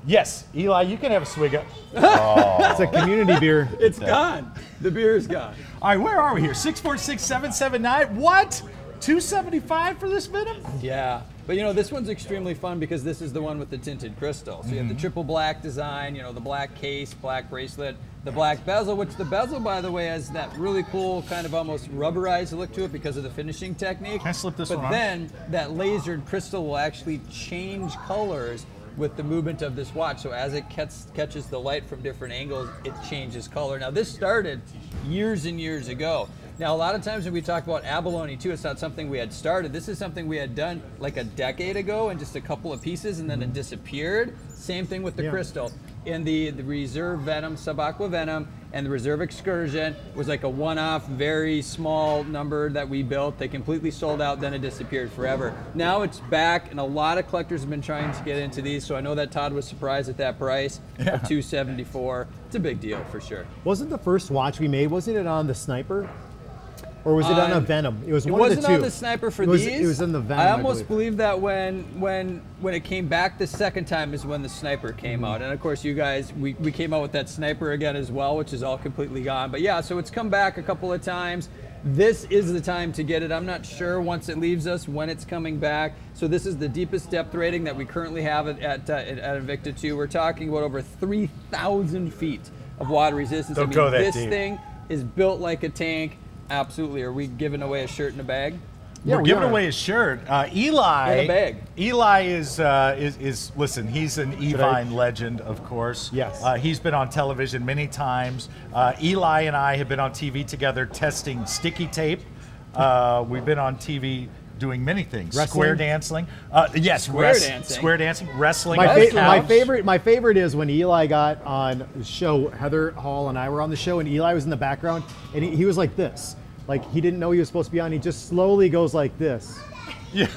A: Yes, Eli, you can have a swig up.
E: It's a community beer.
C: It's gone. The beer is gone.
A: All right, where are we here? 646-779. What? $275 for this Venom?
C: Yeah. But you know, this one's extremely fun because this is the one with the tinted crystal. So you have the triple black design, you know, the black case, black bracelet, the black bezel, which the bezel, by the way, has that really cool kind of almost rubberized look to it because of the finishing technique.
A: Can I slip this
C: but
A: one on?
C: then that lasered crystal will actually change colors with the movement of this watch. So as it catches the light from different angles, it changes color. Now this started years and years ago. Now a lot of times when we talk about abalone too, it's not something we had started. This is something we had done like a decade ago in just a couple of pieces and then it disappeared. Same thing with the crystal. in the reserve venom, sub-aqua venom, and the reserve excursion was like a one-off, very small number that we built. They completely sold out, then it disappeared forever. Now it's back, and a lot of collectors have been trying to get into these, so I know that Todd was surprised at that price of $274. It's a big deal for sure.
E: Wasn't the first watch we made, wasn't it on the Sniper? Or was it on a Venom? It was one of the two.
C: It wasn't on the Sniper for these.
E: It was in the Venom,
C: I almost believe that when it came back the second time is when the Sniper came out. And of course you guys, we came out with that Sniper again as well, which is all completely gone. But yeah, so it's come back a couple of times. This is the time to get it. I'm not sure once it leaves us when it's coming back. So this is the deepest depth rating that we currently have at Invicta 2. We're talking about over 3,000 feet of water resistance.
A: Don't go that
C: this
A: deep.
C: Thing is built like a tank. Absolutely. Are we giving away a shirt in a bag?
A: Yeah, we're giving away his shirt. Eli.
C: In a bag.
A: Eli is listen. He's an Evine legend, of course.
E: Yes.
A: He's been on television many times. Eli and I have been on TV together testing sticky tape. We've been on TV doing many things.
E: Wrestling?
A: Square dancing. Yes,
C: dancing.
A: Square dancing, wrestling.
E: My favorite is when Eli got on the show. Heather Hall and I were on the show, and Eli was in the background, and he was like this. Like he didn't know he was supposed to be on. He just slowly goes like this.
A: Yeah.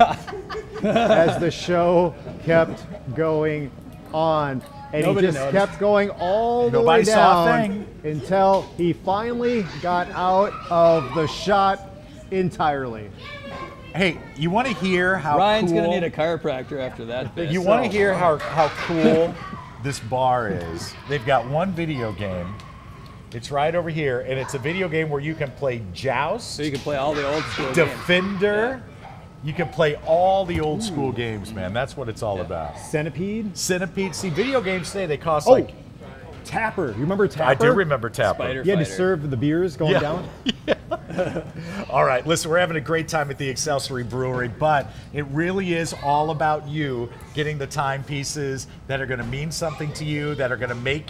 E: As the show kept going on. And
C: Nobody
E: he just
C: noticed.
E: kept going all the
A: Nobody
E: way
A: saw a
E: down until he finally got out of the shot entirely.
A: Hey, you want to hear how
C: Ryan's
A: cool?
C: going to need a chiropractor after that.
A: You want to hear how cool this bar is? They've got one video game. It's right over here, and it's a video game where you can play Joust,
C: So you can play all the old school games.
A: Defender. You can play all the old school games, man. That's what it's all about.
E: Centipede.
A: Centipede. See, video games today, they cost
E: Oh,
A: like...
E: Tapper. You remember Tapper?
A: I do remember Tapper.
C: Spider
E: You had to
C: Fighter.
E: serve the beers going down.
A: All right, listen, we're having a great time at the Excelsior Brewery, but it really is all about you getting the timepieces that are going to mean something to you, that are going to make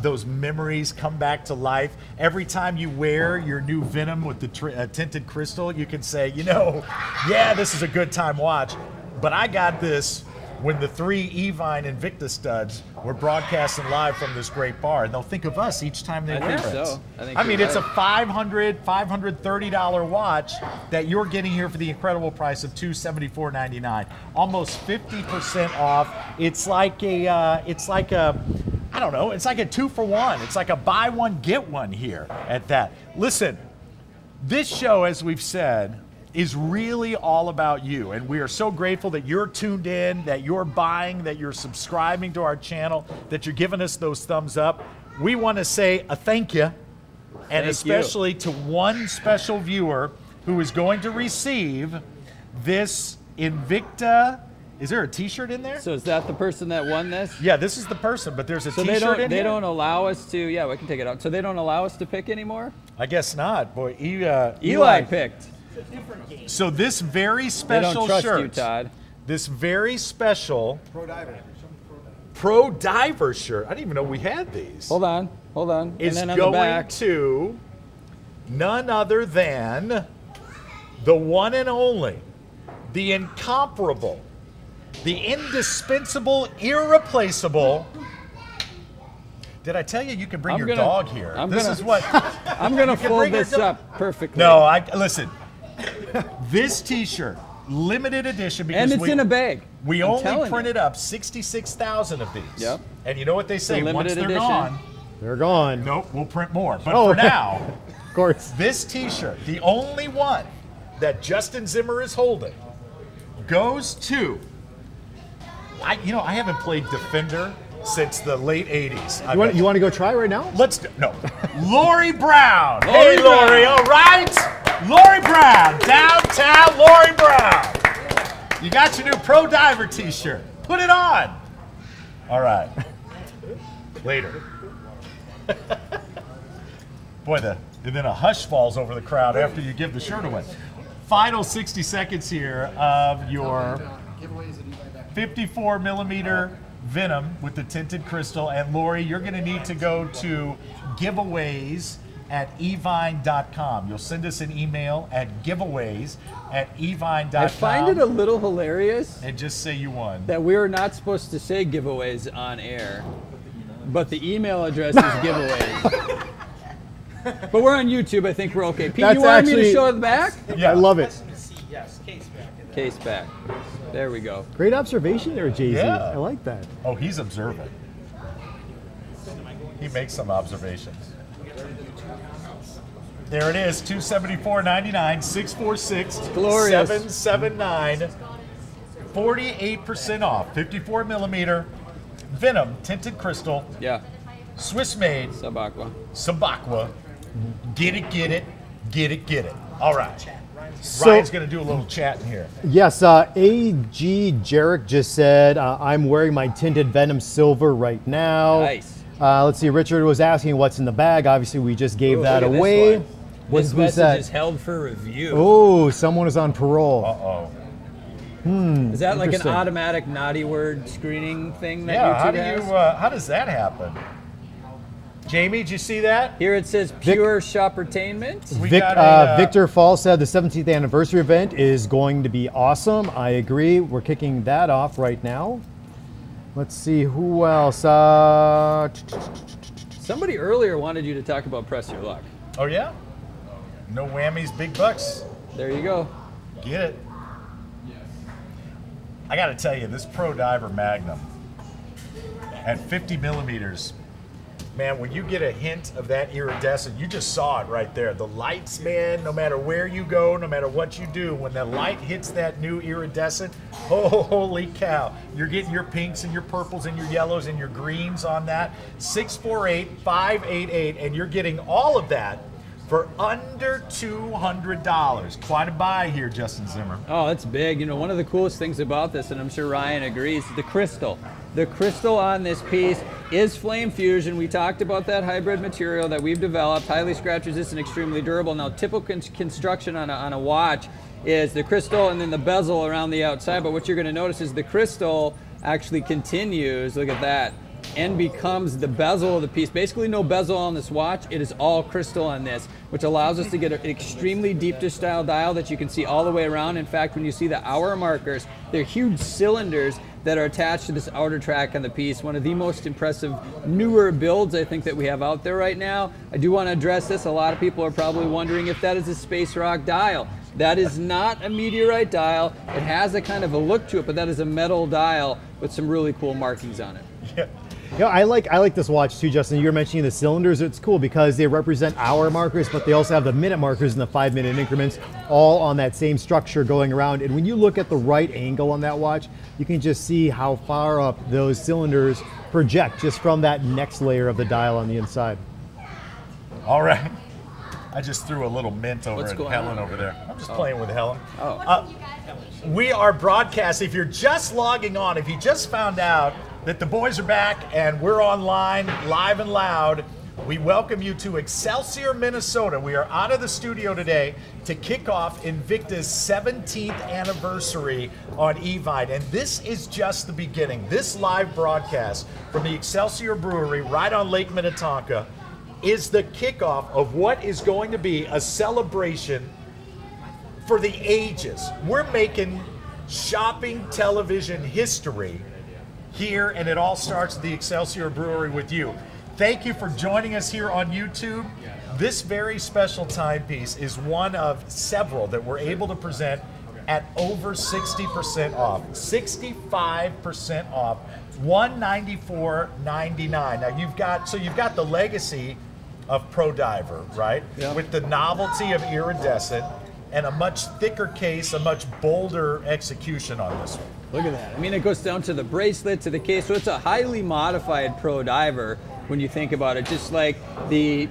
A: those memories come back to life. Every time you wear your new Venom with the tinted crystal, you can say, you know, yeah, this is a good time watch, but I got this when the 3 Evine Invicta studs were broadcasting live from this great bar, and they'll think of us each time they
C: I
A: wear
C: think
A: it.
C: so.
A: I mean,
C: you're
A: it's a
C: right.
A: $530 watch that you're getting here for the incredible price of $274.99, almost 50% off. It's like a, I don't know, it's like a 2-for-1. It's like a buy one get one here at that. Listen, this show, as we've said, is really all about you, and we are so grateful that you're tuned in, that you're buying, that you're subscribing to our channel, that you're giving us those thumbs up. We want to say a thank you, and
C: Thank
A: especially to one special viewer who is going to receive this Invicta. Is there a t-shirt in there?
C: So is that the person that won this?
A: Yeah, this is the person, but there's a
C: So
A: t-shirt in
C: they
A: here?
C: don't allow us to, yeah, we can take it out. So they don't allow us to pick anymore?
A: I guess not. Boy,
C: Eli picked.
A: So this very
C: They
A: special
C: don't trust
A: shirt,
C: you, Todd.
A: this very special Pro Diver shirt. I didn't even know we had these.
C: Hold on. And
A: Is
C: then on the
A: going
C: back,
A: to none other than the one and only, the incomparable, the indispensable, irreplaceable. Did I tell you you can bring your dog here?
C: I'm
A: this
C: gonna-
A: is what.
C: I'm going to
A: can
C: fold
A: bring your
C: this
A: dog-
C: up perfectly.
A: No, listen. This T-shirt, limited edition, because
C: And it's in a bag.
A: We
C: I'm
A: only
C: telling you.
A: printed up 66,000 of these.
C: Yep.
A: And you know what they say?
C: limited
A: Once they're
C: edition.
A: gone,
E: They're gone.
A: nope, we'll print more. But
E: Oh.
A: for now,
E: Of course.
A: this T-shirt, the only one that Justin Zimmer is holding, goes to. I haven't played Defender since the late '80s.
E: You want to go try right now?
A: Let's do, no. Lori Brown.
C: Lori
A: Hey, Lori. All right. Lori Brown. Downtown Lori Brown. You got your new Pro Diver t-shirt. Put it on. All right. Later. Boy, and then a hush falls over the crowd after you give the shirt away. Final 60 seconds here of your 54 millimeter Venom with the tinted crystal. And Lori, you're going to need to go to giveaways at evine.com. You'll send us an email at giveaways@evine.com.
C: I find it a little hilarious
A: and just say you won.
C: that we are not supposed to say giveaways on air. But the email address is giveaways. But we're on YouTube. I think we're okay. Pete,
E: That's
C: you wanted me to
E: actually-
C: show the back?
E: I love it.
C: Case back. There we go.
E: Great observation there, Jay-Z.
A: Yeah.
E: I like that.
A: Oh, he's observant. He makes some observations. There it is, $274.99, 646
C: glorious.
A: 779, 48% off, 54 millimeter, Venom tinted crystal,
C: Yeah.
A: Swiss made,
C: Subaqua.
A: Sabaqua. Get it, get it, get it, get it. All right.
E: So-
A: Ryan's going to do a little chatting here.
E: Yes, A.G. Jarek just said, I'm wearing my tinted Venom Silver right now.
C: Nice.
E: Let's see, Richard was asking what's in the bag. Obviously, we just gave
C: Ooh,
E: that
C: look at this
E: away.
C: one.
E: What
C: This
E: who's
C: message
E: that?
C: is held for review.
E: Oh, someone is on parole.
A: Uh-oh.
C: Is that like an
E: interesting.
C: automatic naughty word screening thing that
A: Yeah,
C: YouTube has?
A: how does that happen? Jamie, did you see that?
C: Here it says pure shoppertainment.
A: We got a,
E: Victor Fall said the 17th anniversary event is going to be awesome. I agree. We're kicking that off right now. Let's see who else.
C: Somebody earlier wanted you to talk about Press Your Luck.
A: Oh, yeah? No whammies, big bucks.
C: There you go.
A: Get it. I got to tell you, this Pro Diver Magnum at 50 millimeters, man, when you get a hint of that iridescent, you just saw it right there. The lights, man, no matter where you go, no matter what you do, when the light hits that new iridescent, oh, holy cow. You're getting your pinks and your purples and your yellows and your greens on that. 648-588, and you're getting all of that for under $200. Quite a buy here, Justin Zimmer.
C: Oh, that's big. You know, one of the coolest things about this, and I'm sure Ryan agrees, the crystal. The crystal on this piece is flame fusion. We talked about that hybrid material that we've developed, highly scratch resistant, extremely durable. Now, typical construction on a watch is the crystal and then the bezel around the outside, but what you're gonna notice is the crystal actually continues, look at that, and becomes the bezel of the piece. Basically no bezel on this watch, it is all crystal on this, which allows us to get an extremely deep dish style dial that you can see all the way around. In fact, when you see the hour markers, they're huge cylinders that are attached to this outer track on the piece. One of the most impressive newer builds I think that we have out there right now. I do want to address this. A lot of people are probably wondering if that is a Space Rock dial. That is not a meteorite dial. It has a kind of a look to it, but that is a metal dial with some really cool markings on it.
A: Yeah.
E: Yeah, I like this watch too, Justin. You were mentioning the cylinders. It's cool because they represent hour markers, but they also have the minute markers in the 5-minute increments, all on that same structure going around. And when you look at the right angle on that watch, you can just see how far up those cylinders project just from that next layer of the dial on the inside.
A: All right. I just threw a little mint over
C: What's
A: at
C: going
A: Helen
C: on?
A: over there. I'm just playing with Helen.
C: Oh.
A: We are broadcasting. If you're just logging on, if you just found out that the boys are back and we're online, live and loud, we welcome you to Excelsior, Minnesota. We are out of the studio today to kick off Invicta's 17th anniversary on Evite. And this is just the beginning. This live broadcast from the Excelsior Brewery right on Lake Minnetonka is the kickoff of what is going to be a celebration for the ages. We're making shopping television history here, and it all starts at the Excelsior Brewery with you. Thank you for joining us here on YouTube. This very special timepiece is one of several that we're able to present at over 60% off, 65% off, $194.99. Now you've got the legacy of Pro Diver, right?
C: Yeah.
A: With the novelty of iridescent and a much thicker case, a much bolder execution on this one.
C: Look at that. I mean, it goes down to the bracelet, to the case. So it's a highly modified Pro Diver when you think about it. Just like the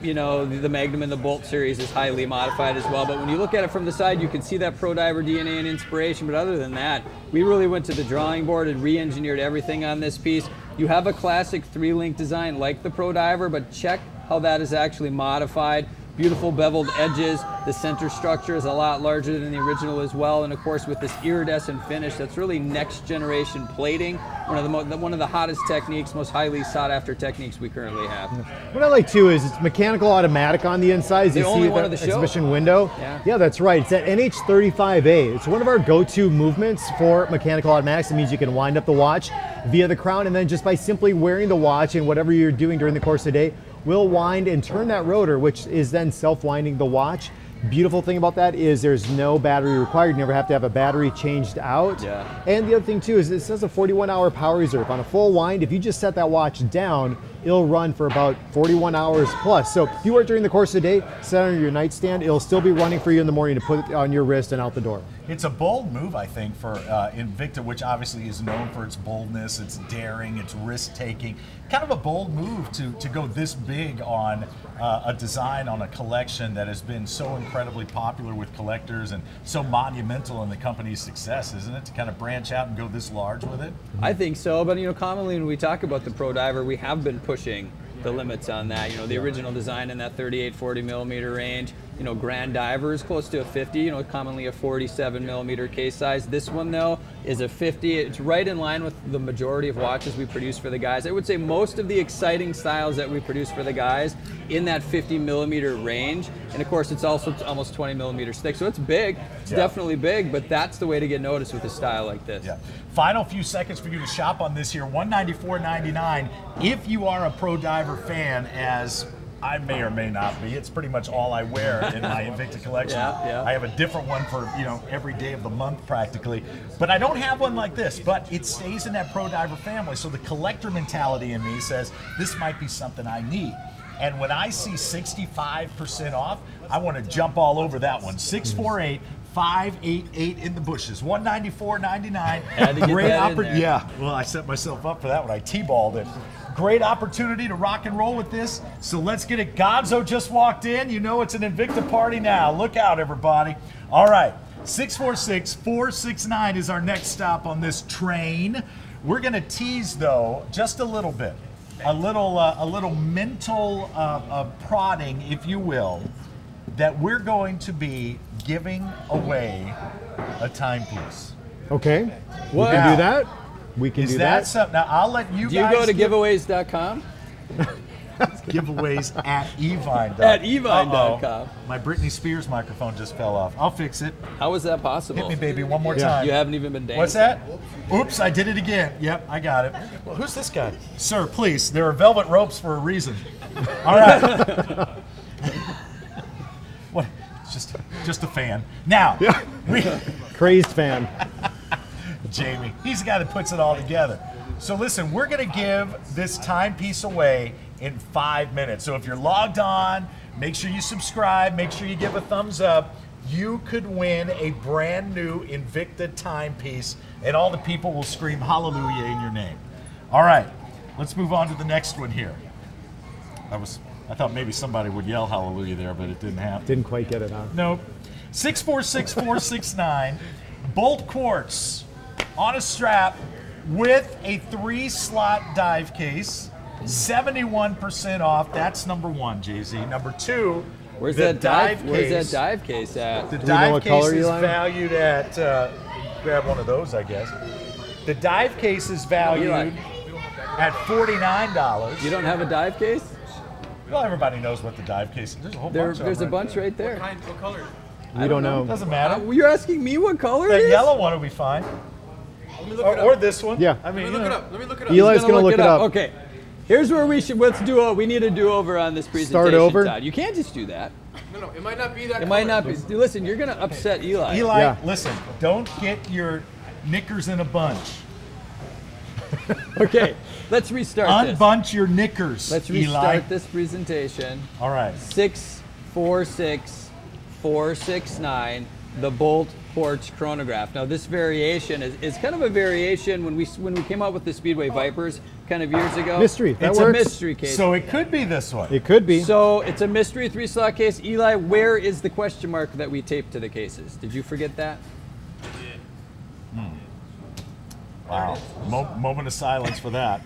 C: Magnum and the Bolt series is highly modified as well. But when you look at it from the side, you can see that Pro Diver DNA and inspiration. But other than that, we really went to the drawing board and re-engineered everything on this piece. You have a classic 3-link design like the Pro Diver, but check how that is actually modified. Beautiful beveled edges. The center structure is a lot larger than the original as well, and of course with this iridescent finish, that's really next generation plating. One of the hottest techniques, most highly sought after techniques we currently have.
E: What I like too is it's mechanical automatic on the inside. As
C: The
E: you
C: only
E: see
C: one
E: the
C: of the show.
E: exhibition window.
C: Yeah.
E: That's right. It's that NH35A. It's one of our go-to movements for mechanical automatics. It means you can wind up the watch via the crown, and then just by simply wearing the watch and whatever you're doing during the course of the day, will wind and turn that rotor, which is then self-winding the watch. Beautiful thing about that is there's no battery required. You never have to have a battery changed out.
C: Yeah.
E: And the other thing too is it says a 41-hour power reserve. On a full wind, if you just set that watch down, it'll run for about 41 hours plus. So if you work during the course of the day, set it on your nightstand, it'll still be running for you in the morning to put it on your wrist and out the door.
A: It's a bold move, I think, for Invicta, which obviously is known for its boldness, its daring, its risk-taking. Kind of a bold move to go this big on a design, on a collection that has been so incredibly popular with collectors and so monumental in the company's success, isn't it? To kind of branch out and go this large with it?
C: I think so, but commonly when we talk about the Pro Diver, we have been pushing the limits on that. The original design in that 38, 40 millimeter range. Grand Diver is close to a 50, commonly a 47 millimeter case size. This one though is a 50. It's right in line with the majority of watches we produce for the guys. I would say most of the exciting styles that we produce for the guys in that 50 millimeter range. And of course it's also almost 20 millimeters thick. So it's big, it's definitely big, but that's the way to get noticed with a style like this.
A: Yeah. Final few seconds for you to shop on this here, $194.99. If you are a Pro Diver fan, as I may or may not be. It's pretty much all I wear in my Invicta collection.
C: Yeah.
A: I have a different one for every day of the month practically. But I don't have one like this, but it stays in that Pro Diver family. So the collector mentality in me says, this might be something I need. And when I see 65% off, I want to jump all over that one. 648-588 in the bushes. $194.99.
C: Had to get
A: Great
C: that in there.
A: opportunity. Yeah, well, I set myself up for that one. I T-balled it. Great opportunity to rock and roll with this. So let's get it. Gonzo just walked in. You know it's an Invicta party now. Look out, everybody. All right, 646-469 is our next stop on this train. We're going to tease, though, just a little bit. A little mental prodding, if you will, that we're going to be giving away a timepiece.
E: Okay, we
C: What?
E: can do that. We can
A: Is
E: do
A: that
E: that.
A: something? Now, I'll let you
C: Do you
A: guys
C: go to
A: give
C: giveaways.com?
A: giveaways at evine.com.
C: At evine.com.
A: Uh-oh. My Britney Spears microphone just fell off. I'll fix it.
C: How is that possible?
A: Hit me, baby, one more time.
C: You haven't even been dancing.
A: What's that? Oops, I did it again. Yep, I got it. Well, who's this guy? Sir, please. There are velvet ropes for a reason. All right. What? It's just a fan. Now,
E: Crazed fan.
A: Jamie, he's the guy that puts it all together. So listen, we're going to give this timepiece away in 5 minutes. So if you're logged on, make sure you subscribe, make sure you give a thumbs up. You could win a brand new Invicta timepiece, and all the people will scream hallelujah in your name. All right, let's move on to the next one here. I thought maybe somebody would yell hallelujah there, but it didn't happen.
E: Didn't quite get it, huh?
A: Nope. 646-469, Bolt Quartz on a strap with a 3-slot dive case, 71% off. That's number one, Jay-Z. Number two,
C: Where's
A: the
C: that dive? Where's
A: case.
C: that dive case at?
A: The
E: we know
A: dive
E: what
A: case
E: color you
A: is
E: like?
A: valued at, grab one of those, I guess. The dive case is valued
C: like?
A: at $49.
C: You don't have a dive case?
A: Well, everybody knows what the dive case is. There's a whole bunch of them
C: There's a
A: right
C: bunch
A: there.
C: right there.
G: What color?
E: We don't know.
A: Doesn't matter.
C: You're asking me what color it
A: That
C: is?
A: yellow one will be fine.
G: Let me look it up.
A: Or this one.
E: Yeah.
A: I mean,
G: Let me look it up. Let me look it up.
E: Eli's gonna look it up.
C: Okay. Here's where we should. We need a do-over on this presentation.
E: Start over?
C: Todd. You can't just do that.
G: No, it might not be that
C: It might not be. Listen, you're gonna upset Eli.
A: Eli,
E: Yeah.
A: listen, don't get your knickers in a bunch.
C: Okay. Let's restart this.
A: Unbunch your knickers,
C: Let's
A: Eli.
C: restart this presentation.
A: All right.
C: 646-469, the Bolt Quartz chronograph. Now this variation is kind of a variation when we came out with the Speedway Vipers kind of years ago.
E: Mystery. That
C: It's
E: works.
C: a mystery case.
A: So it could be this one.
E: It could be.
C: So it's a mystery 3-slot case. Eli, where is the question mark that we taped to the cases? Did you forget that?
A: Wow. Moment of silence for that.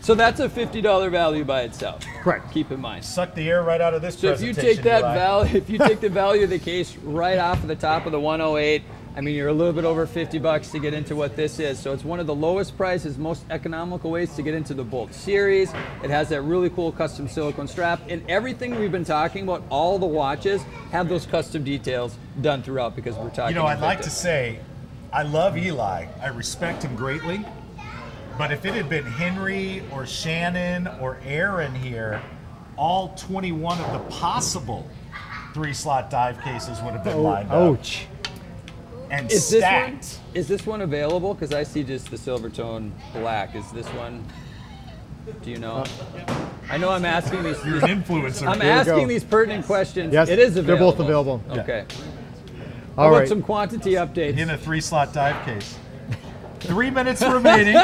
C: So that's a $50 value by itself.
E: Correct.
C: Keep in mind.
A: Suck the air right out of this
C: So if you
A: presentation.
C: take that
A: Eli.
C: value, if you take the value of the case right off of the top of the 108, I mean, you're a little bit over $50 to get into what this is. So it's one of the lowest prices, most economical ways to get into the Bolt series. It has that really cool custom silicone strap, and everything we've been talking about, all the watches have those custom details done throughout because we're talking.
A: You know, I'd like
C: Invicta.
A: to say, I love Eli. I respect him greatly. But if it had been Henry or Shannon or Aaron here, all 21 of the possible 3-slot dive cases would have been lined up
E: Ouch.
A: and
C: Is this one?
A: stacked.
C: Is this one available? Because I see just the silver tone black. Is this one? Do you know? I know I'm asking these.
A: You're an influencer.
C: I'm
E: Here we
C: asking
E: go.
C: these pertinent questions.
E: Yes,
C: it is
E: they're
C: available.
E: both available.
C: Okay.
E: All
C: How about
E: right.
C: some quantity updates?
A: In a 3-slot dive case. 3 minutes remaining.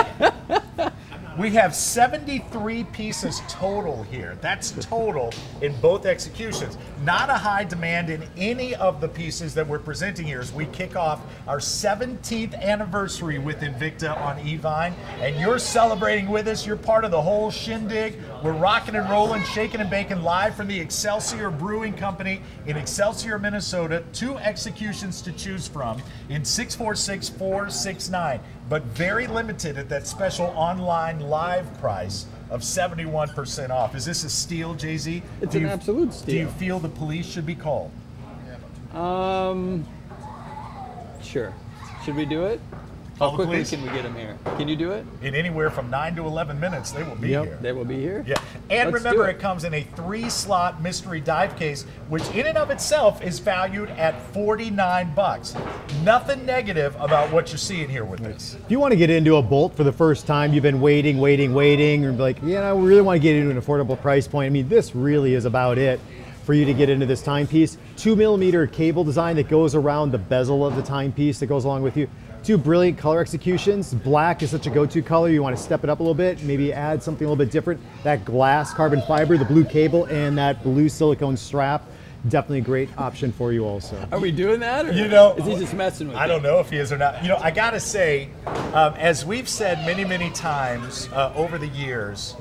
A: We have 73 pieces total here. That's total in both executions. Not a high demand in any of the pieces that we're presenting here as we kick off our 17th anniversary with Invicta on Evine. And you're celebrating with us. You're part of the whole shindig. We're rocking and rolling, shaking and baking live from the Excelsior Brewing Company in Excelsior, Minnesota. 2 executions to choose from in 646-469. But very limited at that special online live price of 71% off. Is this a steal, Jay-Z?
C: It's an absolute
A: Do
C: steal.
A: you feel the police should be called?
C: Sure. Should we do it?
A: Call
C: How
A: the
C: quickly
A: police.
C: can we get them here? Can you do it?
A: In anywhere from 9 to 11 minutes, they will be
E: Yep.
A: here.
C: They will be here?
A: Yeah, and
C: Let's
A: remember
C: do
A: it comes in a 3-slot mystery dive case, which in and of itself is valued at $49. Nothing negative about what you're seeing here with this.
E: If you want to get into a Bolt for the first time, you've been waiting, or like, yeah, we really want to get into an affordable price point. I mean, this really is about it for you to get into this timepiece. 2mm cable design that goes around the bezel of the timepiece that goes along with you. 2 brilliant color executions. Black is such a go-to color. You want to step it up a little bit, maybe add something a little bit different. That glass carbon fiber, the blue cable, and that blue silicone strap. Definitely a great option for you also.
C: Are we doing that? Or
A: You know,
C: is he just messing with
A: I
C: you?
A: don't know if he is or not. You know, I gotta say, as we've said many, many times over the years,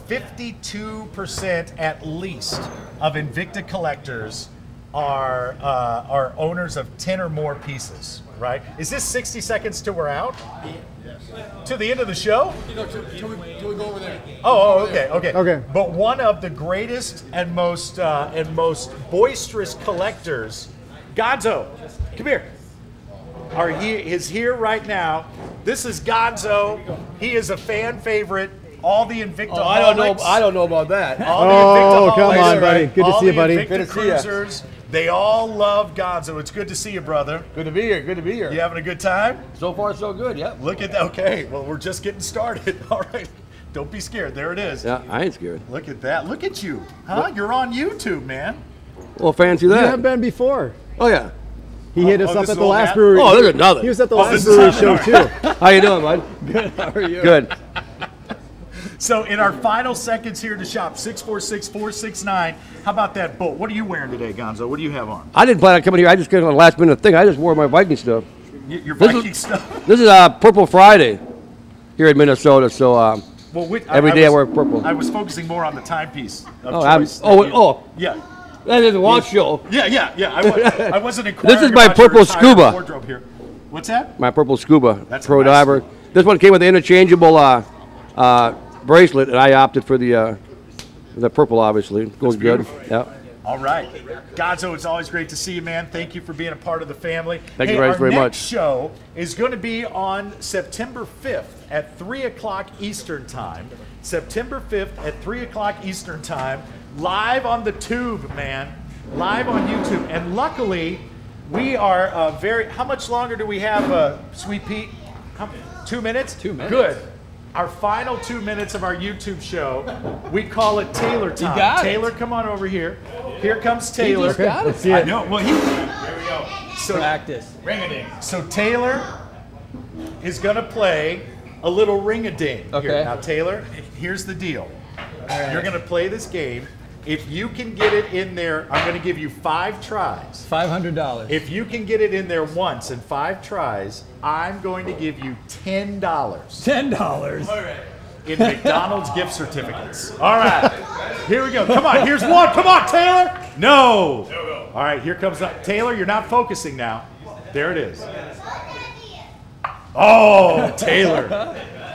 A: 52% at least of Invicta collectors are owners of 10 or more pieces, right? Is this 60 seconds till we're out? To the end of the show?
G: Till we go over there.
A: Oh, okay.
E: Okay.
A: But one of the greatest and most boisterous collectors, Gonzo, come here. Is here right now. This is Gonzo. He is a fan favorite. All the Invicta.
G: Oh, I don't know about that.
A: All the
E: Oh,
A: Invicta
E: come
A: holics,
E: on, buddy.
A: right?
E: Good to
A: All
E: see you,
A: the
E: buddy.
A: Invicta
G: Good to see ya.
A: cruisers. They all love Gonzo. It's good to see you, brother.
G: Good to be here. Good to be here.
A: You having a good time?
G: So far, so good. Yep.
A: Look at that. Okay. Well, we're just getting started. All right. Don't be scared. There it is.
H: Yeah, I ain't scared.
A: Look at that. Look at you. Huh? You're on YouTube, man.
H: Well, fancy
E: You
H: that.
E: have been before.
H: Oh yeah.
E: He hit us
A: oh,
E: up
A: this
E: at
A: is
E: the
A: old
E: last
A: hat?
E: brewery.
H: Oh, look at nothing.
E: He was at the
A: this
E: last
A: is
E: brewery
A: happening.
E: show too.
H: How you doing, bud?
C: Good. How are you?
H: Good.
A: So in our final seconds here to shop, 646-469. How about that boat? What are you wearing today, Gonzo? What do you have on?
H: I didn't plan on coming here. I just got on a last minute thing. I just wore my Viking stuff.
A: Your
H: This is-
A: Viking stuff.
H: This is Purple Friday here in Minnesota. So
A: Well,
H: every day I wear purple.
A: I was focusing more on the timepiece of
H: Oh,
A: choice.
H: yeah.
A: Yeah.
H: That is a watch show.
A: Yeah. I wasn't inquiring
H: This is my
A: about your
H: purple
A: entire
H: scuba.
A: wardrobe here. What's that?
H: My purple scuba
A: That's
H: pro
A: a nice
H: diver. This one came with an interchangeable bracelet, and I opted for the purple. Obviously, goes good. Yeah.
A: All right. Gonzo, it's always great to see you, man. Thank you for being a part of the family.
H: Thank you
A: Hey,
H: guys very
A: our
H: much.
A: next show is going to be on September 5th at 3 o'clock Eastern Time. September 5th at 3 o'clock Eastern Time. Live on the tube, man. Live on YouTube. And luckily, we are how much longer do we have, Sweet Pete? 2 minutes?
C: 2 minutes.
A: Good. Our final 2 minutes of our YouTube show, we call it Taylor time.
C: got it.
A: Taylor, come on over here. Here comes Taylor.
C: just got it.
E: Let's see
A: I
E: it.
A: know. Well, here we go. So,
C: Practice.
A: so Taylor is gonna play a little ring-a-ding. Here.
C: Okay.
A: Now, Taylor, here's the deal. You're gonna play this game. If you can get it in there, I'm gonna give you 5 tries.
C: $500.
A: If you can get it in there once in 5 tries, I'm going to give you $10.
C: $10.
A: in McDonald's gift certificates. All right, here we go. Come on, here's one. Come on, Taylor. No. All right, here comes up. Taylor, you're not focusing now. There it is. Oh, Taylor.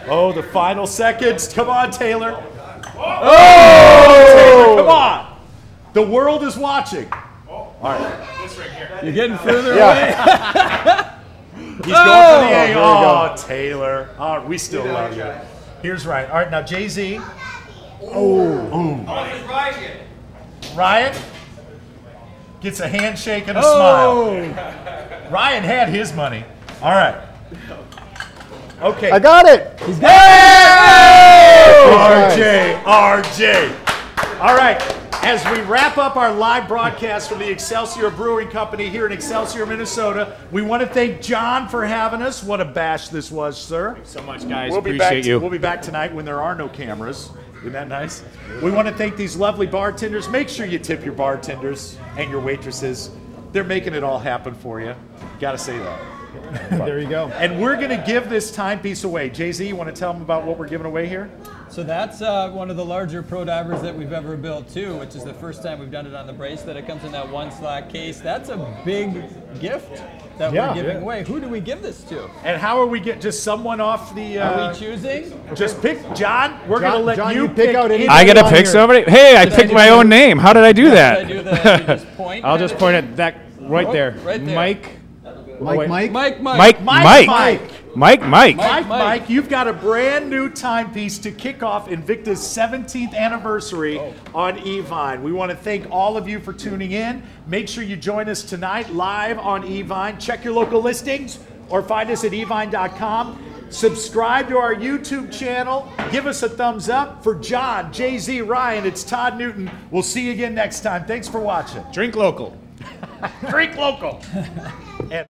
A: Oh, the final seconds. Come on, Taylor. Oh, Taylor, come on. The world is watching. All right.
C: You're getting further away.
A: He's going for the A. Oh, Taylor. Oh, we still love you. Here's Ryan. All right, now Jay-Z. Ryan gets a handshake and a smile. Ryan had his money. All right. Okay.
E: I got it.
A: He's got it. RJ. All right. As we wrap up our live broadcast from the Excelsior Brewing Company here in Excelsior, Minnesota, we want to thank John for having us. What a bash this was, sir.
F: So much, guys.
A: We'll
F: Appreciate you.
A: We'll be back tonight when there are no cameras. Isn't that nice? We want to thank these lovely bartenders. Make sure you tip your bartenders and your waitresses. They're making it all happen for you. Got to say that.
E: There you go.
A: And we're going to give this timepiece away. Jay-Z, you want to tell them about what we're giving away here?
C: So that's one of the larger pro divers that we've ever built too, which is the first time we've done it on the bracelet. It comes in that 1-slot case. That's a big gift that we're giving away. Who do we give this to?
A: And how are we get just someone off the?
C: Are we choosing?
A: Just pick John. We're going to let
E: John,
A: you
E: pick out any.
F: I gotta pick somebody. Hey, I picked my own name. How did I do
C: Did I
F: that?
C: do the, you just point?
F: I'll just point at that right there.
C: Right there.
F: Mike.
A: Mike, you've got a brand new timepiece to kick off Invicta's 17th anniversary on eVine. We want to thank all of you for tuning in. Make sure you join us tonight live on eVine. Check your local listings or find us at evine.com. Subscribe to our YouTube channel. Give us a thumbs up. For John, Jay-Z, Ryan, it's Todd Newton. We'll see you again next time. Thanks for watching.
F: Drink local.
A: Drink local. And